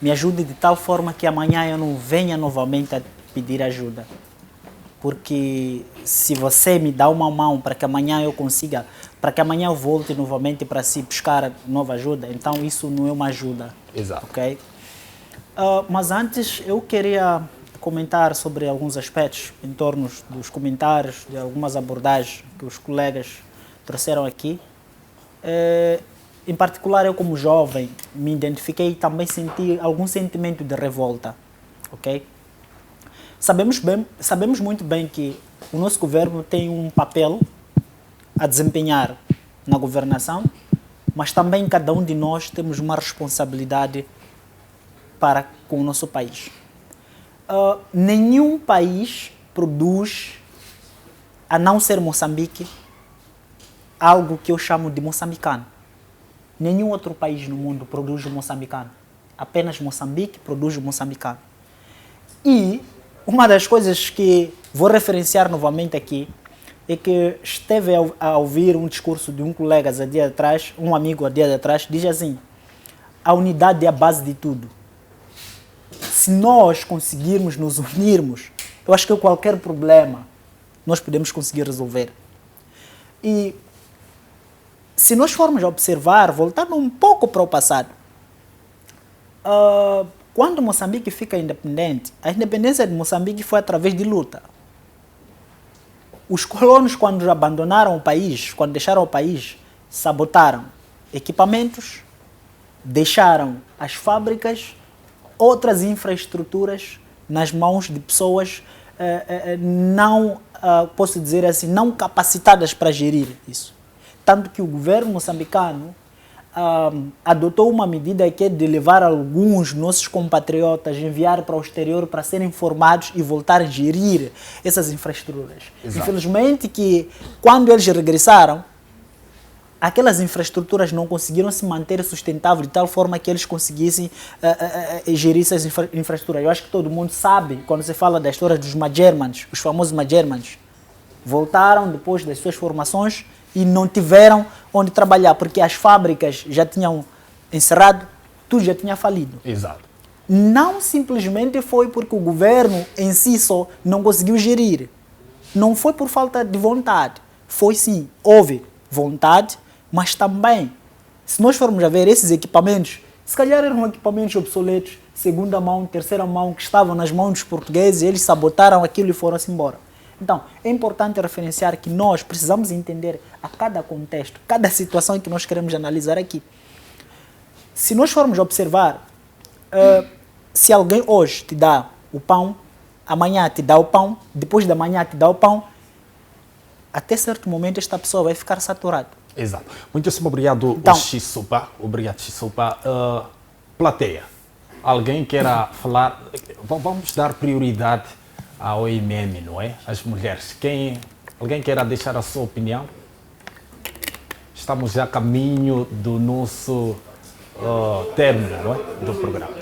me ajude de tal forma que amanhã eu não venha novamente a pedir ajuda. Porque se você me dá uma mão para que amanhã eu consiga, para que amanhã eu volte novamente para si buscar nova ajuda, então isso não é uma ajuda. Exato. Okay? Mas antes eu queria comentar sobre alguns aspectos em torno dos comentários, de algumas abordagens que os colegas trouxeram aqui. Em particular, eu como jovem me identifiquei e também senti algum sentimento de revolta. Okay? Sabemos muito bem que o nosso governo tem um papel a desempenhar na governação, mas também cada um de nós temos uma responsabilidade para com o nosso país. Nenhum país produz, a não ser Moçambique, algo que eu chamo de moçambicano. Nenhum outro país no mundo produz o moçambicano. Apenas Moçambique produz o moçambicano. E uma das coisas que vou referenciar novamente aqui é que esteve a ouvir um discurso de um colega há dia atrás, um amigo há dia atrás, diz assim: a unidade é a base de tudo. Se nós conseguirmos nos unirmos, eu acho que qualquer problema nós podemos conseguir resolver. E se nós formos observar, voltando um pouco para o passado, quando Moçambique fica independente, a independência de Moçambique foi através de luta. Os colonos, quando abandonaram o país, quando deixaram o país, sabotaram equipamentos, deixaram as fábricas, outras infraestruturas nas mãos de pessoas não, posso dizer assim, não capacitadas para gerir isso. Tanto que o governo moçambicano adotou uma medida que é de levar alguns nossos compatriotas, enviar para o exterior para serem formados e voltar a gerir essas infraestruturas. Exato. Infelizmente que quando eles regressaram, aquelas infraestruturas não conseguiram se manter sustentáveis de tal forma que eles conseguissem gerir essas infraestruturas. Eu acho que todo mundo sabe, quando se fala da história dos Magermans, os famosos Magermans, voltaram depois das suas formações e não tiveram onde trabalhar, porque as fábricas já tinham encerrado, tudo já tinha falido. Exato. Não simplesmente foi porque o governo em si só não conseguiu gerir. Não foi por falta de vontade. Foi sim, houve vontade, mas também, se nós formos a ver esses equipamentos, se calhar eram equipamentos obsoletos, segunda mão, terceira mão, que estavam nas mãos dos portugueses, eles sabotaram aquilo e foram-se embora. Então, é importante referenciar que nós precisamos entender a cada contexto, cada situação que nós queremos analisar aqui. Se nós formos observar, se alguém hoje te dá o pão, amanhã te dá o pão, depois da manhã te dá o pão, até certo momento esta pessoa vai ficar saturada. Exato. Muitíssimo obrigado, Então, Xisupa. Obrigado, Xisupa. Plateia, alguém queira falar? Vamos dar prioridade ao OMM, não é? As mulheres. Alguém queira deixar a sua opinião? Estamos já a caminho do nosso término, não é? Do programa.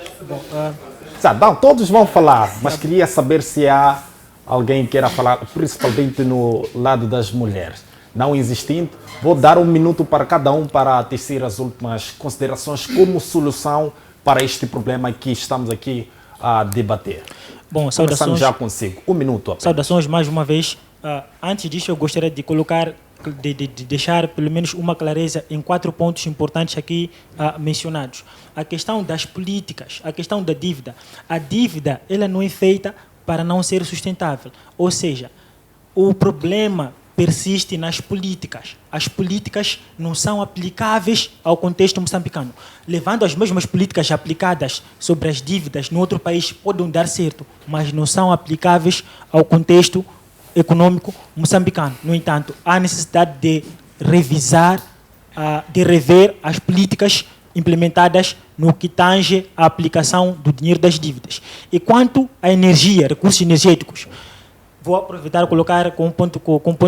Não, todos vão falar, mas queria saber se há alguém que queira falar, principalmente no lado das mulheres. Não existindo, vou dar 1 minuto para cada um para tecer as últimas considerações como solução para este problema que estamos aqui a debater. Bom, saudações. Começando já consigo. 1 minuto apenas. Saudações mais uma vez. Antes disso, eu gostaria de colocar, de deixar pelo menos uma clareza em 4 pontos importantes aqui mencionados. A questão das políticas, a questão da dívida. A dívida, ela não é feita para não ser sustentável. Ou seja, o problema persiste nas políticas. As políticas não são aplicáveis ao contexto moçambicano. Levando as mesmas políticas aplicadas sobre as dívidas no outro país podem dar certo, mas não são aplicáveis ao contexto econômico moçambicano. No entanto, há necessidade de revisar, de rever as políticas implementadas no que tange à aplicação do dinheiro das dívidas. E quanto à energia, recursos energéticos, vou aproveitar e colocar com um ponto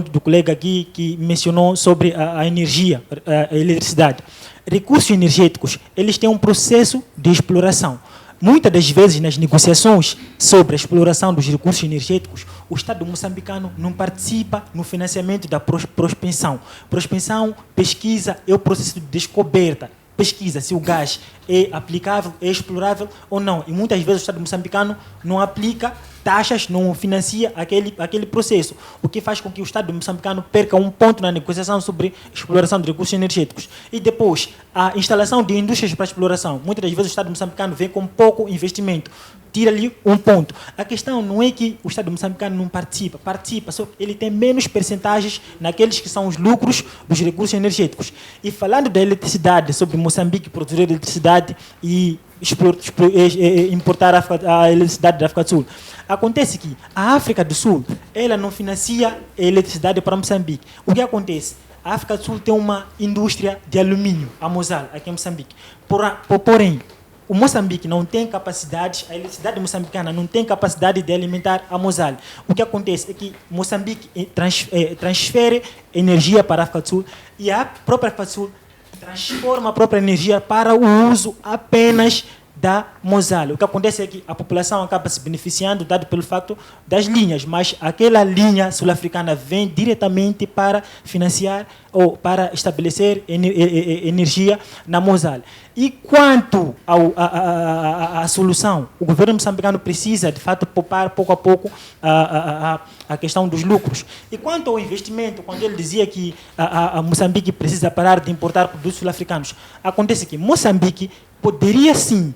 do colega aqui que mencionou sobre a energia, a eletricidade. Recursos energéticos, eles têm um processo de exploração. Muitas das vezes, nas negociações sobre a exploração dos recursos energéticos, o Estado moçambicano não participa no financiamento da prospensão. Prospensão, pesquisa, é o processo de descoberta. Pesquisa se o gás é aplicável, é explorável ou não. E muitas vezes o Estado moçambicano não aplica taxas, não financia aquele processo, o que faz com que o Estado moçambicano perca um ponto na negociação sobre exploração de recursos energéticos. E depois, a instalação de indústrias para exploração. Muitas das vezes o Estado moçambicano vem com pouco investimento, tira-lhe um ponto. A questão não é que o Estado moçambicano não participa, só que ele tem menos percentagens naqueles que são os lucros dos recursos energéticos. E falando da eletricidade, sobre Moçambique produzir eletricidade e importar a eletricidade da África do Sul. Acontece que a África do Sul, ela não financia a eletricidade para Moçambique. O que acontece? A África do Sul tem uma indústria de alumínio, a Mosal, aqui em Moçambique. Porém, o Moçambique não tem capacidade, a eletricidade moçambicana não tem capacidade de alimentar a Mosal. O que acontece é que Moçambique transfere energia para a África do Sul e a própria África do Sul transforma a própria energia para o uso apenas da Mosal. O que acontece é que a população acaba se beneficiando, dado pelo fato das linhas, mas aquela linha sul-africana vem diretamente para financiar ou para estabelecer energia na Mosal. E quanto à solução, o governo moçambicano precisa, de fato, poupar pouco a pouco a questão dos lucros. E quanto ao investimento, quando ele dizia que a Moçambique precisa parar de importar produtos sul-africanos, acontece que Moçambique poderia sim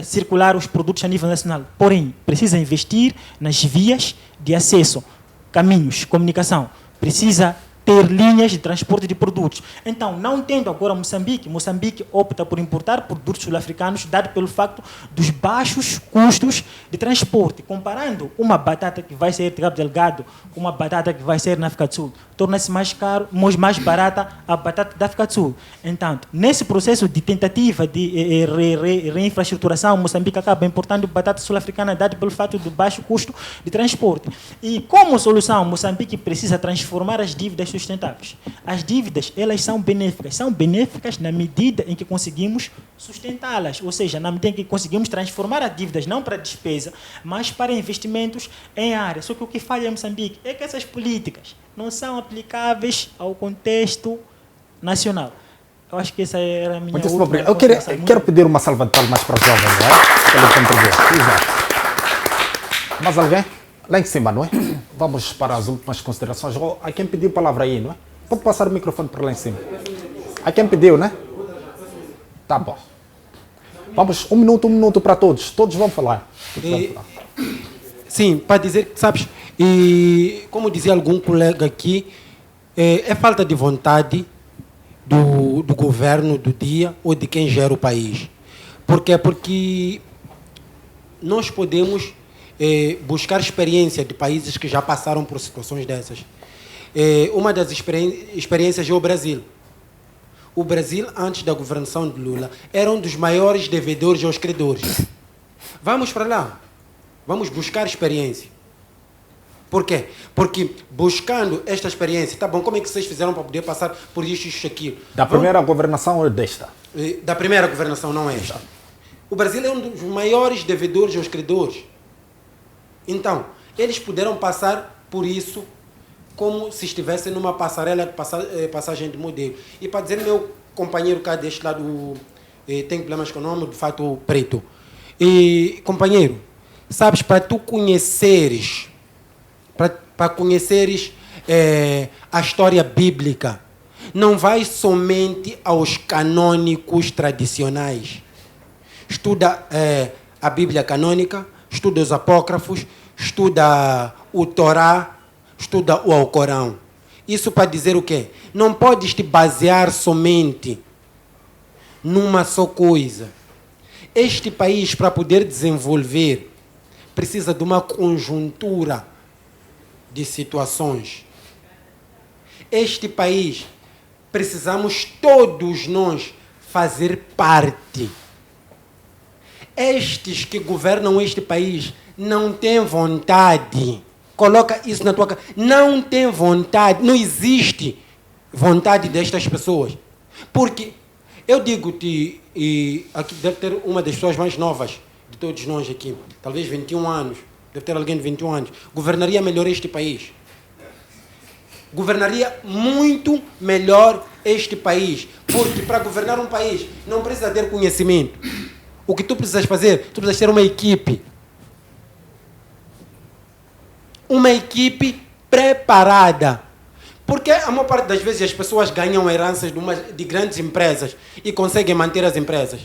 circular os produtos a nível nacional, porém precisa investir nas vias de acesso, caminhos, comunicação, precisa ter linhas de transporte de produtos. Então, não tendo agora Moçambique opta por importar produtos sul-africanos, dado pelo facto dos baixos custos de transporte. Comparando uma batata que vai sair de Cabo Delgado com uma batata que vai sair na África do Sul, torna-se mais caro, mais barata a batata da África do Sul. Então, nesse processo de tentativa de reinfraestruturação, Moçambique acaba importando batata sul-africana, dado pelo fato do baixo custo de transporte. E como solução, Moçambique precisa transformar as dívidas sustentáveis. As dívidas, elas são benéficas na medida em que conseguimos sustentá-las, ou seja, na medida em que conseguimos transformar as dívidas não para despesa, mas para investimentos em área. Só que o que falha em Moçambique é que essas políticas não são aplicáveis ao contexto nacional. Eu acho que essa era a minha última. Eu quero pedir uma salva de palmas para os jovens, não é? Pelo contributo. Exato. Mais alguém? Lá em cima, não é? Vamos para as últimas considerações. Há quem pediu palavra aí, não é? Pode passar o microfone para lá em cima. Há quem pediu, né? Tá bom. Vamos, um minuto para todos. Todos vão falar. Sim, para dizer que, sabes, e como dizia algum colega aqui, é falta de vontade do governo do dia ou de quem gera o país. Por quê? Porque nós podemos buscar experiência de países que já passaram por situações dessas. uma das experiências é o Brasil. O Brasil, antes da governação de Lula, era um dos maiores devedores aos credores. Vamos para lá. Vamos buscar experiência. Por quê? Porque buscando esta experiência, tá bom, como é que vocês fizeram para poder passar por isso, aquilo? Da primeira governação ou desta? Da primeira governação, não é esta. O Brasil é um dos maiores devedores aos credores. Então, eles puderam passar por isso como se estivessem numa passarela de passagem de modelo. E para dizer, meu companheiro cá deste lado tem problemas com o nome, de fato, preto. E, companheiro, sabes, para tu conheceres, para conheceres a história bíblica, não vai somente aos canônicos tradicionais. Estuda a Bíblia canônica, estuda os apócrifos, estuda o Torá, estuda o Alcorão. Isso para dizer o quê? Não podes te basear somente numa só coisa. Este país, para poder desenvolver, precisa de uma conjuntura de situações. Este país, precisamos todos nós fazer parte. Estes que governam este país não têm vontade. Coloca isso na tua cara. Não tem vontade, não existe vontade destas pessoas. Porque eu digo-te, e aqui deve ter uma das pessoas mais novas de todos nós aqui, talvez 21 anos, deve ter alguém de 21 anos, governaria melhor este país. Governaria muito melhor este país. Porque para governar um país não precisa ter conhecimento. O que tu precisas fazer? Tu precisas ter uma equipe. Uma equipe preparada. Porque a maior parte das vezes as pessoas ganham heranças de grandes empresas e conseguem manter as empresas.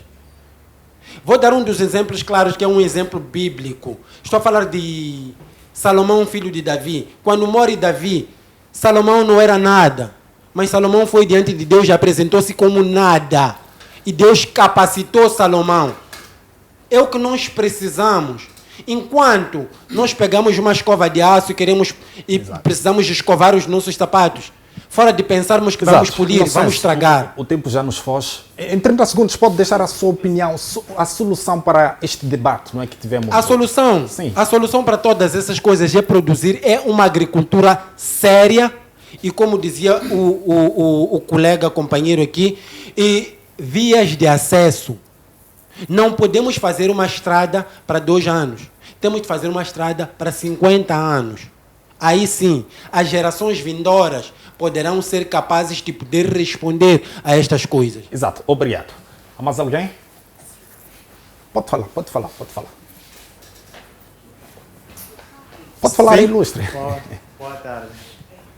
Vou dar um dos exemplos claros, que é um exemplo bíblico. Estou a falar de Salomão, filho de Davi. Quando morre Davi, Salomão não era nada. Mas Salomão foi diante de Deus e apresentou-se como nada. E Deus capacitou Salomão. É o que nós precisamos. Enquanto nós pegamos uma escova de aço e precisamos de escovar os nossos sapatos, fora de pensarmos que vamos polir, vamos estragar. O tempo já nos foge. Em 30 segundos, pode deixar a sua opinião, a solução para este debate, não é, que tivemos? A solução, sim. A solução para todas essas coisas é produzir uma agricultura séria e, como dizia o colega, companheiro aqui, e vias de acesso. Não podemos fazer uma estrada para 2 anos. Temos que fazer uma estrada para 50 anos. Aí sim, as gerações vindouras poderão ser capazes de poder responder a estas coisas. Exato. Obrigado. Há mais alguém? Pode falar. Pode falar, ilustre. Boa tarde.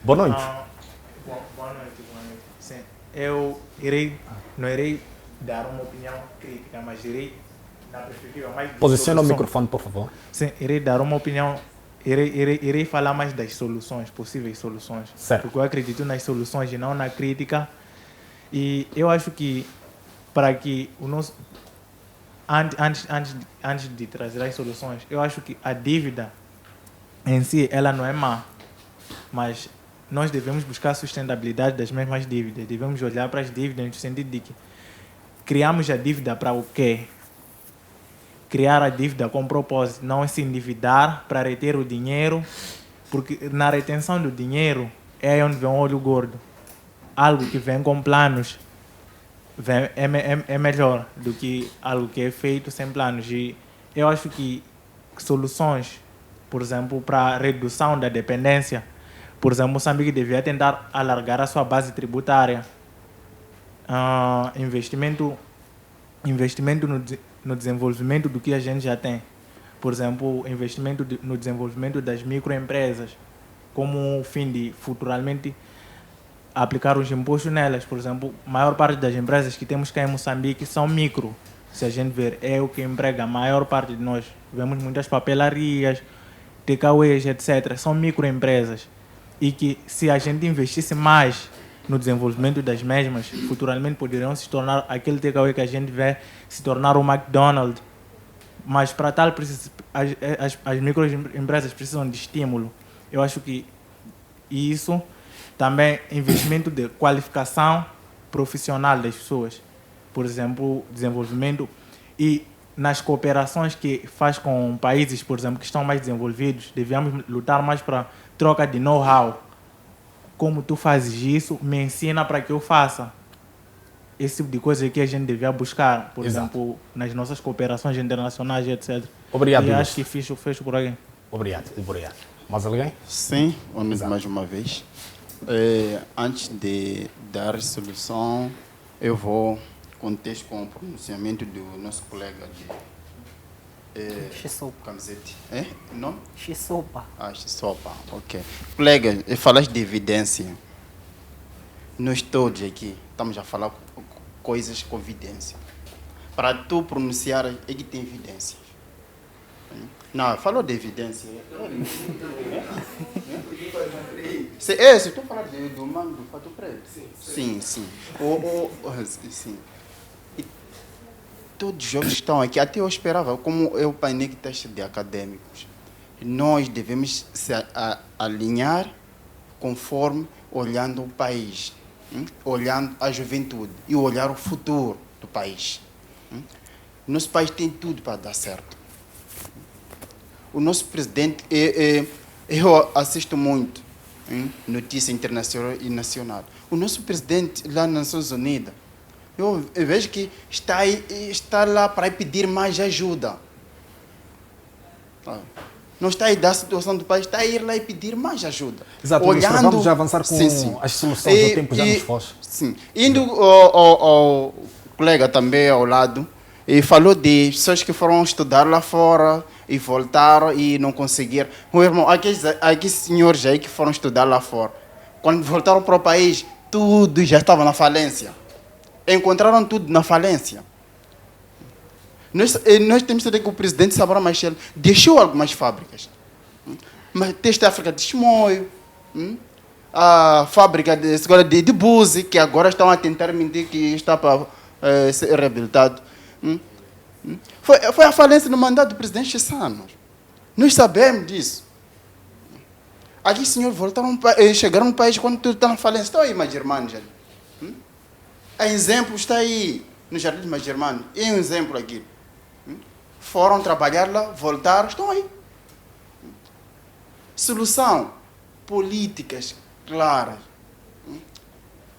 Boa noite. Boa noite. Sim. Eu não irei dar uma opinião crítica, mas irei, na perspectiva mais... Posiciona o microfone, por favor. Sim, irei dar uma opinião, irei falar mais das soluções, possíveis soluções. Certo. Porque eu acredito nas soluções e não na crítica. E eu acho que, para que o nosso... Antes de trazer as soluções, eu acho que a dívida em si, ela não é má, mas nós devemos buscar a sustentabilidade das mesmas dívidas. Devemos olhar para as dívidas no sentido de que criamos a dívida para o quê? Criar a dívida com propósito, não é se endividar para reter o dinheiro, porque na retenção do dinheiro é onde vem o olho gordo. Algo que vem com planos é melhor do que algo que é feito sem planos. E eu acho que soluções, por exemplo, para a redução da dependência, por exemplo, Moçambique devia tentar alargar a sua base tributária. Investimento no desenvolvimento do que a gente já tem. Por exemplo, investimento no desenvolvimento das microempresas, como o fim de futuramente aplicar os impostos nelas. Por exemplo, a maior parte das empresas que temos cá em Moçambique são micro. Se a gente ver, é o que emprega a maior parte de nós. Vemos muitas papelarias, takeaways, etc. São microempresas. E que, se a gente investisse mais no desenvolvimento das mesmas, futuramente poderiam se tornar aquele takeaway que a gente vê se tornar o McDonald's. Mas para tal, as microempresas precisam de estímulo. Eu acho que isso também investimento de qualificação profissional das pessoas. Por exemplo, desenvolvimento e nas cooperações que faz com países, por exemplo, que estão mais desenvolvidos, devíamos lutar mais para troca de know-how. Como tu fazes isso, me ensina para que eu faça. Esse tipo de coisa que a gente devia buscar, por exemplo, nas nossas cooperações internacionais, etc. Obrigado, E Luís. acho que fecho por aqui. Obrigado. Mais alguém? Sim, mais uma vez. Antes de dar a solução, eu vou contexto com o pronunciamento do nosso colega de Camisete. Nome? Xisopa. Xisopa, ok. Colega, falaste de evidência. Nós todos aqui estamos a falar coisas com evidência. Para tu pronunciar, é que tem evidência. Não, falou de evidência. Se tu falar do mango do fato preto. Sim. Sim. E todos os jovens que estão aqui, até eu esperava, como é o painel de teste de acadêmicos, nós devemos se alinhar conforme olhando o país, olhando a juventude e olhar o futuro do país. Nosso país tem tudo para dar certo. O nosso presidente, eu assisto muito notícia internacional e nacional. O nosso presidente lá nas Nações Unidas, eu vejo que está lá para pedir mais ajuda. Não está aí da situação do país, está a ir lá e pedir mais ajuda. Exato, olhando... vamos já avançar com as soluções do tempo já nos foge. Sim. Indo ao colega também ao lado, e falou de pessoas que foram estudar lá fora e voltaram e não conseguiram. Meu irmão, aqueles senhores aí que foram estudar lá fora, quando voltaram para o país, tudo já estava na falência. Encontraram tudo na falência. Nós temos que saber que o presidente Sabora Machel deixou algumas fábricas. Mas Teste África de Chimoio, a fábrica de Buzi, que agora estão a tentar mentir que está para ser reabilitado. Foi a falência no mandato do presidente Chissano. Nós sabemos disso. Aqui, senhor, chegaram no país quando tudo está na falência. Estão aí, meus irmãos. A exemplo está aí no Jardim dos Germanos. E um exemplo aqui. Foram trabalhar lá, voltaram, estão aí. Solução: políticas claras.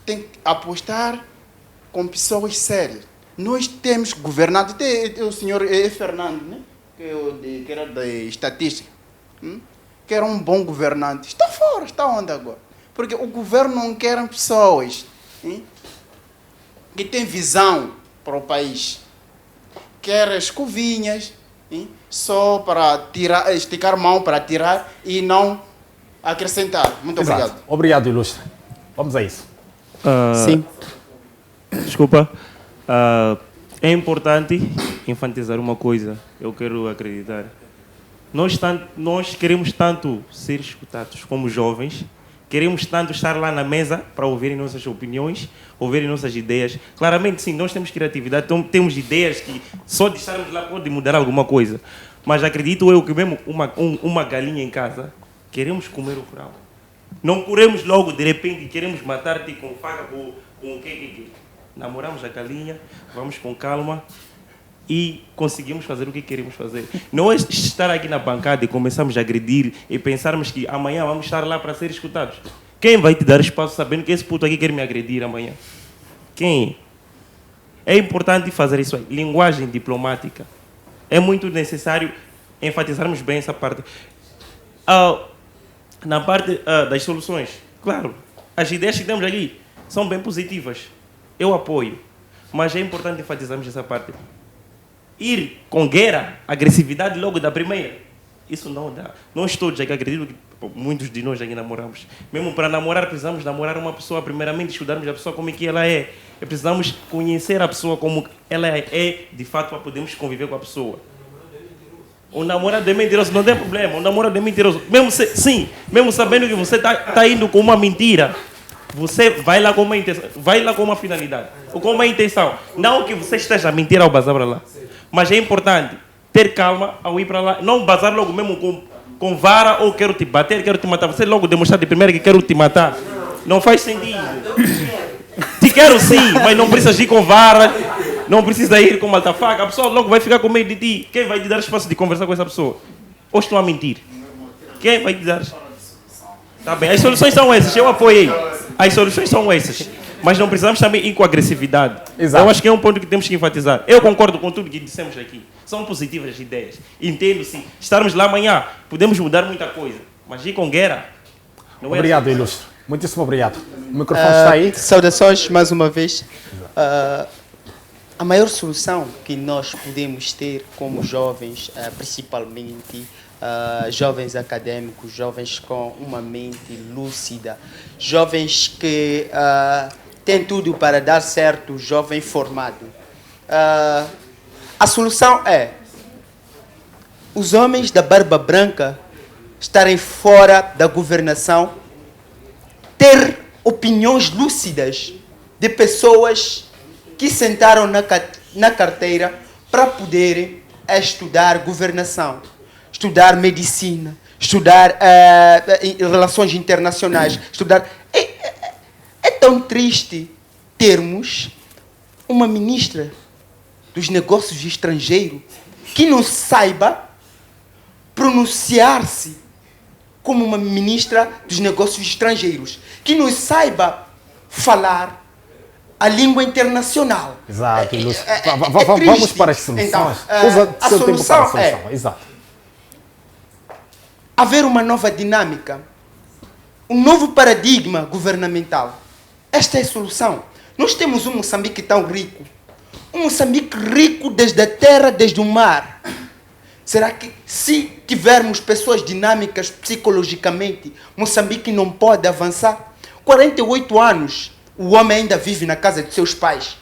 Tem que apostar com pessoas sérias. Nós temos governantes, até o senhor Fernando, né? que era da estatística, que era um bom governante. Está fora, está onde agora? Porque o governo não quer pessoas que têm visão para o país. Quer escovinhas, só para esticar a mão para tirar e não acrescentar. Muito obrigado. Obrigado, Ilustre. Vamos a isso. Sim. Desculpa. É importante enfatizar uma coisa, eu quero acreditar. Nós queremos tanto ser escutados como jovens, queremos tanto estar lá na mesa para ouvirem nossas opiniões, ouvirem nossas ideias. Claramente, sim, nós temos criatividade, temos ideias que só de estarmos lá pode mudar alguma coisa. Mas acredito eu que mesmo uma galinha em casa, queremos comer o frango. Não queremos logo, de repente, queremos matar-te com faca, com o que. Namoramos a galinha, vamos com calma e conseguimos fazer o que queremos fazer. Não é estar aqui na bancada e começarmos a agredir e pensarmos que amanhã vamos estar lá para ser escutados. Quem vai te dar espaço sabendo que esse puto aqui quer me agredir amanhã? Quem? É importante fazer isso aí. Linguagem diplomática. É muito necessário enfatizarmos bem essa parte. Na parte das soluções, claro, as ideias que temos aqui são bem positivas. Eu apoio, mas é importante enfatizarmos essa parte. Ir com guerra, agressividade logo da primeira, isso não dá. Nós todos aqui, acredito que muitos de nós aqui namoramos. Mesmo para namorar, precisamos namorar uma pessoa, primeiramente estudarmos a pessoa como é que ela é. E precisamos conhecer a pessoa como ela é, de fato, para podermos conviver com a pessoa. O namorado é mentiroso, não tem problema, o namorado é mentiroso. Mesmo sabendo que você está indo com uma mentira, você vai lá com uma intenção, vai lá com uma finalidade, ou com uma intenção. Não que você esteja a mentir ao bazar para lá. Mas é importante ter calma ao ir para lá. Não bazar logo mesmo com vara ou quero te bater, quero te matar. Você logo demonstrar de primeiro que quero te matar. Não faz sentido. Te quero sim, mas não precisas ir com vara, não precisa ir com malta-faca. A pessoa logo vai ficar com medo de ti. Quem vai te dar espaço de conversar com essa pessoa? Ou estou a mentir? Quem vai te dar? Tá bem, as soluções são essas, eu apoiei. As soluções são essas. Mas não precisamos também ir com agressividade. Exato. Eu acho que é um ponto que temos que enfatizar. Eu concordo com tudo que dissemos aqui. São positivas as ideias. Entendo, sim. Estarmos lá amanhã, podemos mudar muita coisa. Mas ir com guerra... Não Obrigado, é Ilustre. Muitíssimo obrigado. O microfone está aí. Saudações mais uma vez. A maior solução que nós podemos ter como jovens, principalmente jovens acadêmicos, jovens com uma mente lúcida, jovens que têm tudo para dar certo, jovem formado. A solução é os homens da barba branca estarem fora da governação, ter opiniões lúcidas de pessoas que sentaram na carteira para poderem estudar governação, estudar medicina, estudar relações internacionais, estudar... É tão triste termos uma ministra dos negócios estrangeiros que não saiba pronunciar-se como uma ministra dos negócios estrangeiros, que não saiba falar a língua internacional. Exato, triste. Vamos para as soluções. Então, Usa a seu tempo para a solução é Exato. haver uma nova dinâmica, um novo paradigma governamental. Esta é a solução. Nós temos um Moçambique tão rico, um Moçambique rico desde a terra, desde o mar. Será que se tivermos pessoas dinâmicas psicologicamente, Moçambique não pode avançar? 48 anos, o homem ainda vive na casa de seus pais.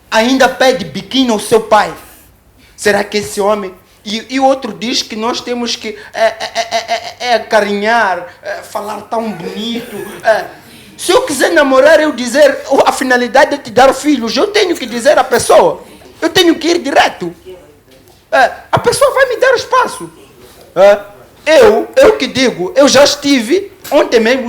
Ainda pede biquíni ao seu pai. Será que esse homem... E outro diz que nós temos que acarinhar, falar tão bonito. Se eu quiser namorar, eu dizer a finalidade é te dar filhos, eu tenho que dizer à pessoa. Eu tenho que ir direto. A pessoa vai me dar espaço. Eu que digo, eu já estive, ontem mesmo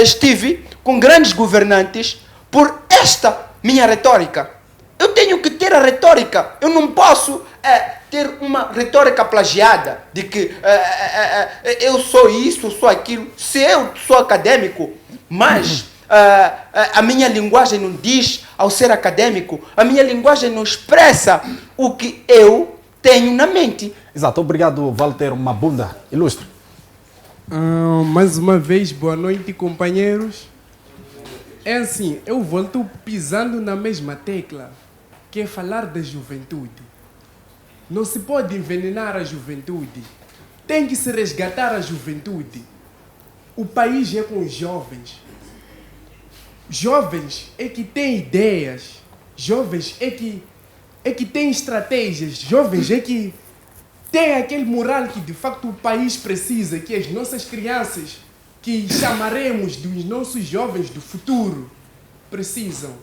estive com grandes governantes por esta minha retórica. Eu tenho que ter a retórica. Eu não posso ter uma retórica plagiada de que eu sou isso, sou aquilo. Se eu sou acadêmico, mas a minha linguagem não diz ao ser acadêmico, a minha linguagem não expressa o que eu tenho na mente. Exato. Obrigado, Walter Mabunda. Ilustre. Mais uma vez, boa noite, companheiros. É assim, eu volto pisando na mesma tecla, que é falar da juventude. Não se pode envenenar a juventude. Tem que se resgatar a juventude. O país é com os jovens. Jovens é que têm ideias. Jovens é que têm estratégias. Jovens é que têm aquele moral que de facto o país precisa, que as nossas crianças, que chamaremos dos nossos jovens do futuro, precisam.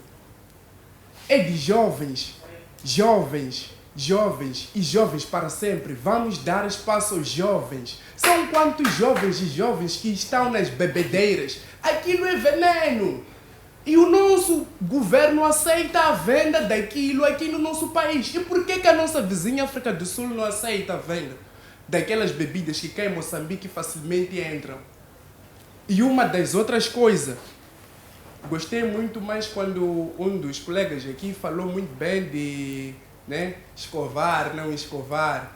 É de jovens, jovens, jovens e jovens para sempre. Vamos dar espaço aos jovens. São quantos jovens e jovens que estão nas bebedeiras? Aquilo é veneno. E o nosso governo aceita a venda daquilo aqui no nosso país. E por que a nossa vizinha África do Sul não aceita a venda daquelas bebidas que cá em Moçambique facilmente entram? E uma das outras coisas, gostei muito mais quando um dos colegas aqui falou muito bem de escovar, não escovar.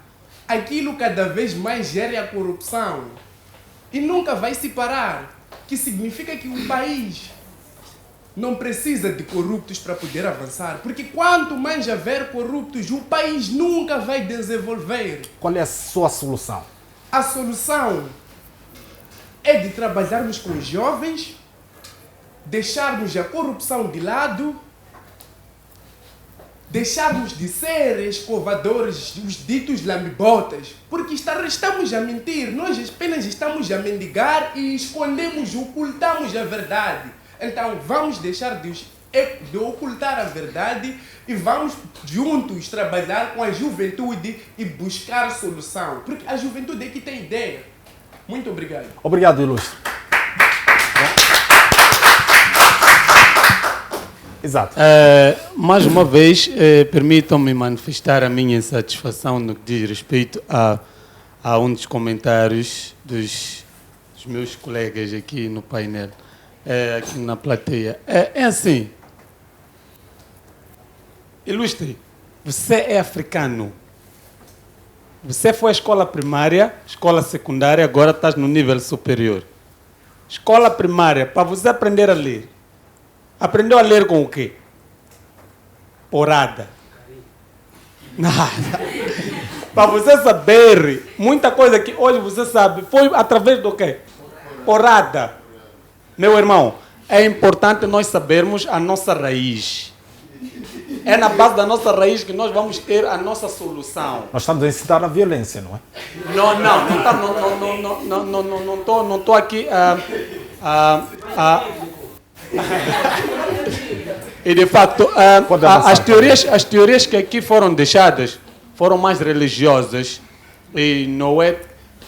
Aquilo cada vez mais gera a corrupção e nunca vai se parar, que significa que o país não precisa de corruptos para poder avançar, porque quanto mais haver corruptos, o país nunca vai desenvolver. Qual é a sua solução? A solução é de trabalharmos com os jovens, deixarmos a corrupção de lado, deixarmos de ser escovadores, os ditos lambibotas, porque estamos a mentir, nós apenas estamos a mendigar e escondemos, ocultamos a verdade. Então vamos deixar de ocultar a verdade e vamos juntos trabalhar com a juventude e buscar solução, porque a juventude é que tem ideia. Muito obrigado. Obrigado, Ilustre. Exato. Mais uma vez, permitam-me manifestar a minha insatisfação no que diz respeito a um dos comentários dos meus colegas aqui no painel, aqui na plateia. É assim, ilustre, você é africano, você foi à escola primária, escola secundária, agora estás no nível superior. Escola primária, para você aprender a ler, aprendeu a ler com o quê? Porada. Nada. Para você saber, muita coisa que hoje você sabe, foi através do quê? Porrada. Meu irmão, é importante nós sabermos a nossa raiz. É na base da nossa raiz que nós vamos ter a nossa solução. Nós estamos a incitar a violência, não é? Não estou aqui E de fato, as teorias que aqui foram deixadas foram mais religiosas e não é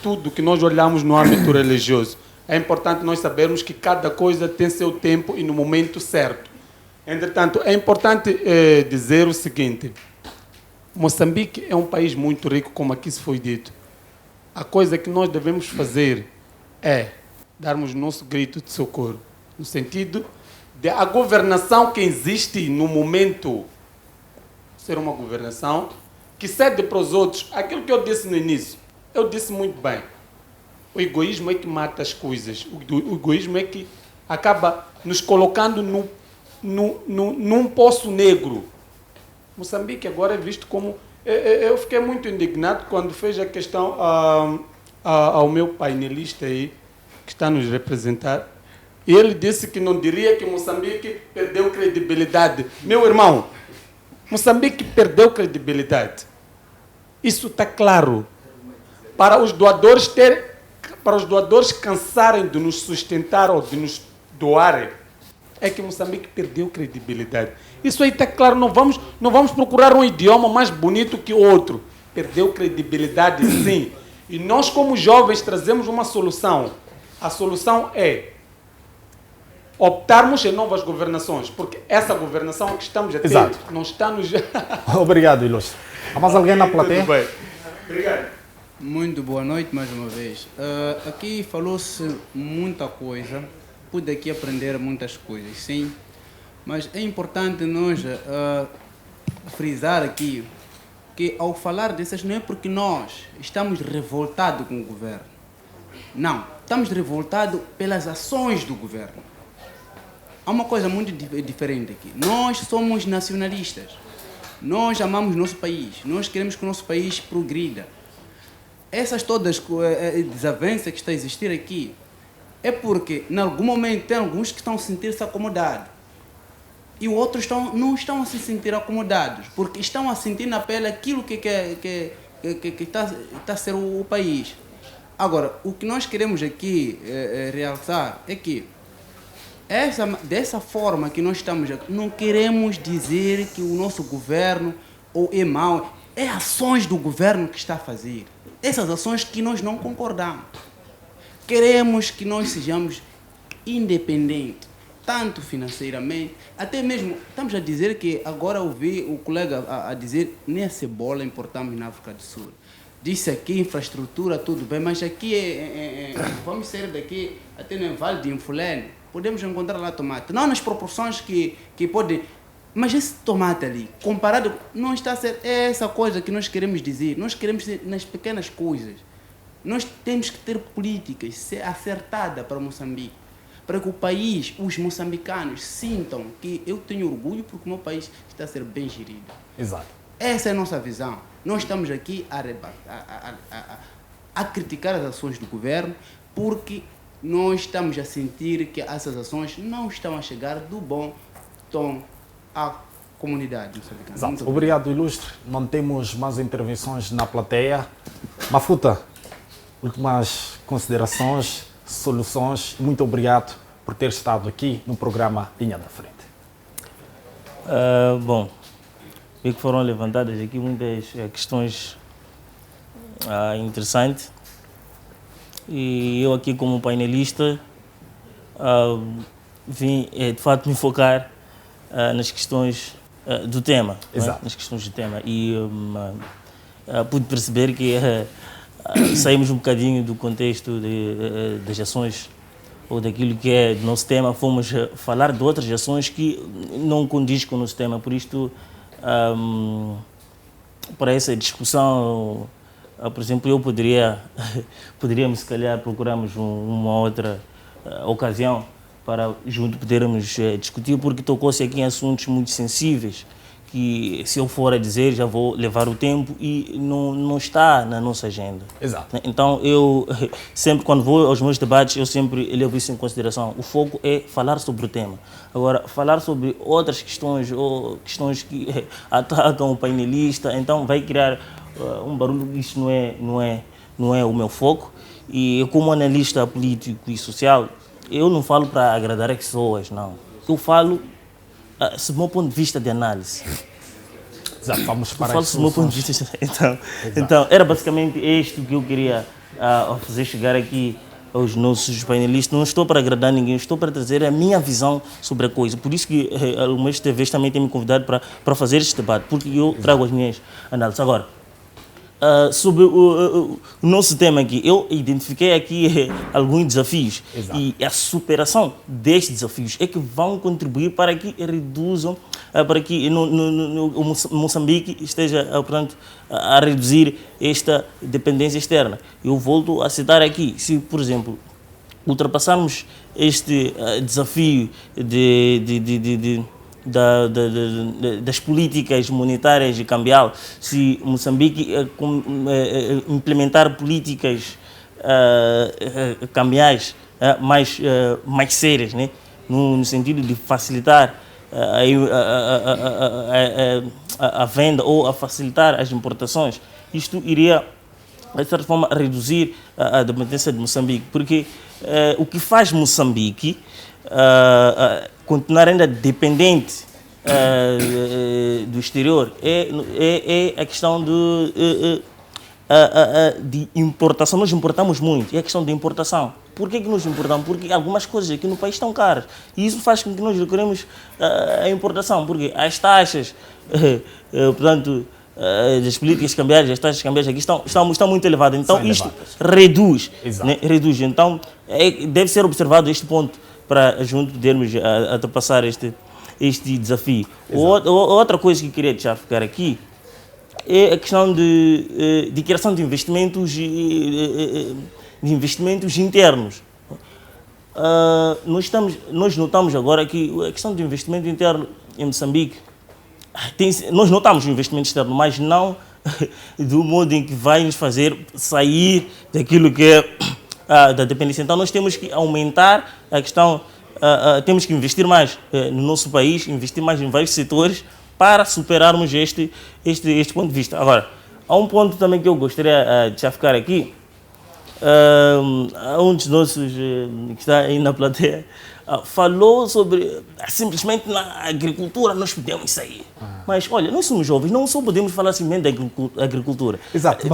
tudo que nós olhamos no âmbito religioso. É importante nós sabermos que cada coisa tem seu tempo e no momento certo. Entretanto, é importante dizer o seguinte: Moçambique é um país muito rico, como aqui se foi dito. A coisa que nós devemos fazer é darmos nosso grito de socorro, no sentido de a governação que existe no momento ser uma governação que cede para os outros. Aquilo que eu disse no início, eu disse muito bem. O egoísmo é que mata as coisas. O egoísmo é que acaba nos colocando num poço negro. Moçambique agora é visto como... Eu fiquei muito indignado quando fez a questão ao meu painelista aí, que está a nos representar. E ele disse que não diria que Moçambique perdeu credibilidade. Meu irmão, Moçambique perdeu credibilidade. Isso está claro. Para os doadores cansarem de nos sustentar ou de nos doarem, é que Moçambique perdeu credibilidade. Isso aí está claro. Não vamos procurar um idioma mais bonito que outro. Perdeu credibilidade, sim. E nós, como jovens, trazemos uma solução. A solução é optarmos em novas governações, porque essa governação que estamos a ter não está nos... Obrigado, ilustre. Há mais alguém na plateia? Tudo bem. Obrigado. Muito boa noite mais uma vez. Aqui falou-se muita coisa, pude aqui aprender muitas coisas, sim, mas é importante nós frisar aqui que ao falar dessas não é porque nós estamos revoltados com o governo. Não, estamos revoltados pelas ações do governo. Há uma coisa muito diferente aqui. Nós somos nacionalistas. Nós amamos nosso país. Nós queremos que o nosso país progrida. Essas todas desavenças que estão a existir aqui é porque, em algum momento, tem alguns que estão a sentir-se acomodados. E outros não estão a se sentir acomodados, porque estão a sentir na pele aquilo que está a ser o país. Agora, o que nós queremos aqui realçar é que dessa forma que nós estamos aqui, não queremos dizer que o nosso governo ou é mau, é ações do governo que está a fazer. Essas ações que nós não concordamos. Queremos que nós sejamos independentes, tanto financeiramente, até mesmo, estamos a dizer que agora ouvi o colega a dizer nem a cebola importamos na África do Sul. Disse aqui infraestrutura, tudo bem, mas aqui, vamos sair daqui até no Vale de Infulene, podemos encontrar lá tomate. Não nas proporções que pode... Mas esse tomate ali, comparado, não está a ser essa coisa que nós queremos dizer. Nós queremos ser nas pequenas coisas. Nós temos que ter políticas ser acertadas para Moçambique, para que o país, os moçambicanos, sintam que eu tenho orgulho porque o meu país está a ser bem gerido. Exato. Essa é a nossa visão. Nós estamos aqui a criticar as ações do governo porque nós estamos a sentir que essas ações não estão a chegar do bom tom à comunidade moçambicana. Exato. Obrigado, ilustre. Não temos mais intervenções na plateia. Mafuta, últimas considerações, soluções. Muito obrigado por ter estado aqui no programa Linha da Frente. Bom, vi que foram levantadas aqui muitas questões interessantes. E eu aqui como painelista vim de fato me focar nas questões do tema. Exato. Nas questões do tema. E pude perceber que saímos um bocadinho do contexto das ações ou daquilo que é do nosso tema, fomos falar de outras ações que não condiz com o nosso tema. Por isto, para essa discussão, por exemplo, poderíamos, se calhar, procurarmos uma outra ocasião para junto podermos discutir, porque tocou-se aqui em assuntos muito sensíveis, que se eu for a dizer já vou levar o tempo e não está na nossa agenda. Exato. Então eu sempre quando vou aos meus debates eu sempre levo isso em consideração. O foco é falar sobre o tema. Agora falar sobre outras questões ou questões que atacam o painelista, então vai criar um barulho. Isso não é o meu foco. E eu, como analista político e social, eu não falo para agradar as pessoas, não. Eu falo do meu ponto de vista de análise. Exato, vamos para eu falo do meu ponto de vista. Então, era basicamente isto que eu queria fazer chegar aqui aos nossos panelistas. Não estou para agradar ninguém, estou para trazer a minha visão sobre a coisa. Por isso que algumas TVs também têm me convidado para fazer este debate, porque eu trago as minhas análises. Agora, sobre o nosso tema aqui, eu identifiquei aqui alguns desafios. Exato. E a superação destes desafios é que vão contribuir para que reduzam, para que o Moçambique esteja, portanto, a reduzir esta dependência externa. Eu volto a citar aqui, se, por exemplo, ultrapassarmos este desafio das políticas monetárias e cambial, se Moçambique implementar políticas cambiais mais sérias, né? No sentido de facilitar a venda ou a facilitar as importações, isto iria, de certa forma, reduzir a dependência de Moçambique, porque o que faz Moçambique continuar ainda dependente do exterior é a questão de importação. Nós importamos muito, é a questão de importação. Por que nós importamos? Porque algumas coisas aqui no país estão caras e isso faz com que nós recorremos à importação, porque as taxas, portanto, das políticas cambiárias, as taxas cambiárias aqui estão muito elevadas, então isto reduz, né? Reduz. Então deve ser observado este ponto para junto podermos ultrapassar este desafio. Outra coisa que queria deixar ficar aqui é a questão de criação de investimentos internos. Nós notamos agora que a questão de investimento interno em Moçambique, nós notamos o investimento externo, mas não do modo em que vai nos fazer sair daquilo que é da dependência. Então nós temos que aumentar a questão, temos que investir mais no nosso país, investir mais em vários setores para superarmos este ponto de vista. Agora, há um ponto também que eu gostaria de já ficar aqui. Um dos nossos que está aí na plateia falou sobre simplesmente na agricultura nós podemos sair. Mas olha, nós somos jovens, não só podemos falar simplesmente da agricultura. Exato,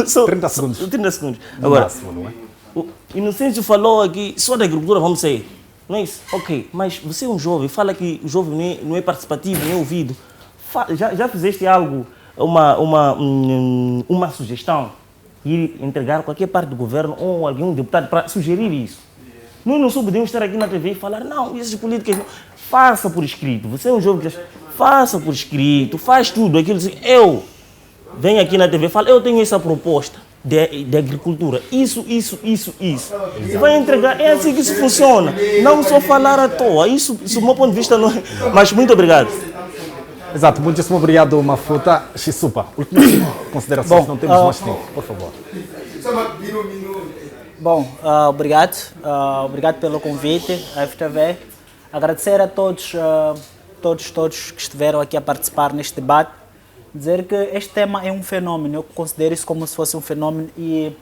só 30 segundos. 30 segundos. Agora, máximo, não é? O Inocêncio falou aqui, só da agricultura vamos sair. Não é isso? Ok, mas você é um jovem, fala que o jovem não é participativo, não é ouvido. Já fizeste algo, uma sugestão? Ir entregar qualquer parte do governo ou algum deputado para sugerir isso. Nós não só podemos estar aqui na TV e falar, não, essas políticas, não. Faça por escrito. Você é um jovem que faça por escrito, faz tudo aquilo. Eu venho aqui na TV e falo, eu tenho essa proposta de agricultura. Isso. Você vai entregar, é assim que isso funciona. Não só falar à toa. Isso do meu ponto de vista não é. Mas muito obrigado. Exato, muitíssimo obrigado, Mafuta. Xisupa, últimas considerações, não temos mais tempo, por favor. Bom, obrigado pelo convite à FTV. Agradecer a todos que estiveram aqui a participar neste debate. Dizer que este tema é um fenômeno, eu considero isso como se fosse um fenômeno e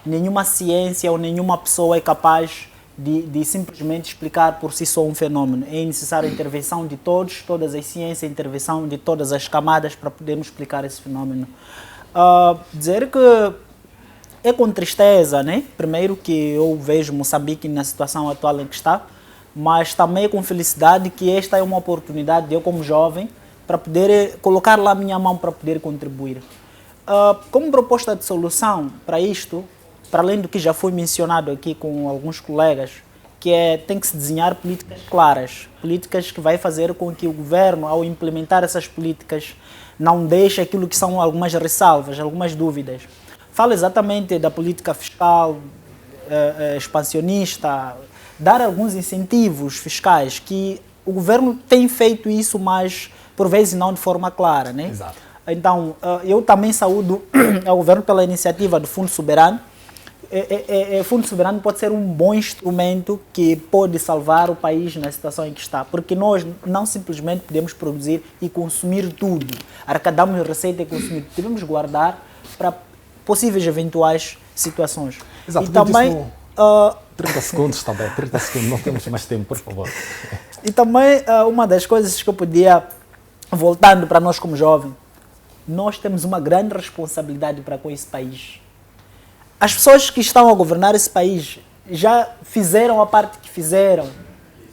nenhuma ciência ou nenhuma pessoa é capaz de simplesmente explicar por si só um fenômeno. É necessária a intervenção de todas as ciências, a intervenção de todas as camadas para podermos explicar esse fenômeno. Dizer que é com tristeza, né? Primeiro que eu vejo Moçambique na situação atual em que está, mas também com felicidade que esta é uma oportunidade de eu, como jovem, para poder colocar lá a minha mão para poder contribuir. Como proposta de solução para isto, para além do que já foi mencionado aqui com alguns colegas, que tem que se desenhar políticas claras, políticas que vai fazer com que o governo, ao implementar essas políticas, não deixe aquilo que são algumas ressalvas, algumas dúvidas. Falo exatamente da política fiscal expansionista, dar alguns incentivos fiscais, que o governo tem feito isso, mas por vezes não de forma clara, né? Exato. Então, eu também saúdo ao governo pela iniciativa do Fundo Soberano. O Fundo Soberano pode ser um bom instrumento que pode salvar o país na situação em que está, porque nós não simplesmente podemos produzir e consumir tudo, arrecadamos receita e consumir, devemos guardar para possíveis eventuais situações. Exato. E também 30 segundos também, 30 segundos, não temos mais tempo, por favor. E também uma das coisas que eu podia, voltando para nós como jovens, nós temos uma grande responsabilidade para com esse país. As pessoas que estão a governar esse país já fizeram a parte que fizeram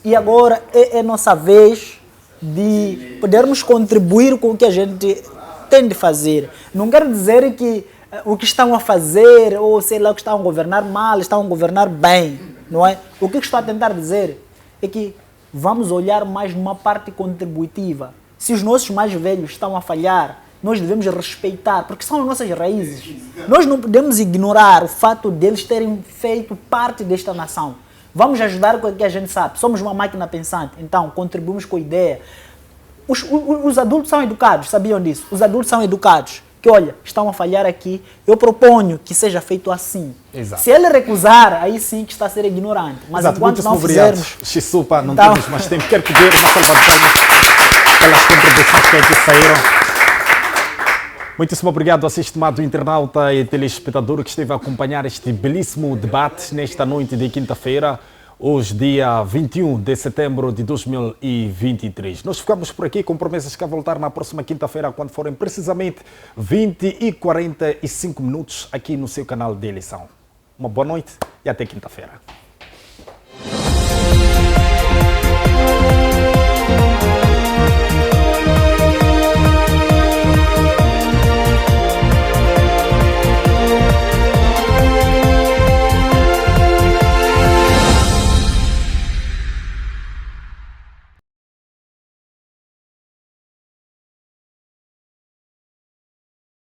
e agora é nossa vez de podermos contribuir com o que a gente tem de fazer. Não quero dizer que o que estão a fazer ou sei lá, o que estão a governar mal, estão a governar bem, não é? O que estou a tentar dizer é que vamos olhar mais numa parte contributiva. Se os nossos mais velhos estão a falhar, nós devemos respeitar, porque são as nossas raízes. Nós não podemos ignorar o fato deles terem feito parte desta nação. Vamos ajudar com o que a gente sabe. Somos uma máquina pensante, então contribuímos com a ideia. Os adultos são educados, sabiam disso? Os adultos são educados. Que, olha, estão a falhar aqui, eu proponho que seja feito assim. Exato. Se ele recusar, aí sim que está a ser ignorante. Mas exato, enquanto não fizermos... Xisupa, não então... temos mais tempo. Quero pedir uma salva de palmas pelas contribuições que aqui saíram. Muitíssimo obrigado a este estimado internauta e telespectador que esteve a acompanhar este belíssimo debate nesta noite de quinta-feira, hoje dia 21 de setembro de 2023. Nós ficamos por aqui com promessas que a voltar na próxima quinta-feira, quando forem precisamente 20h45 aqui no seu canal de eleição. Uma boa noite e até quinta-feira.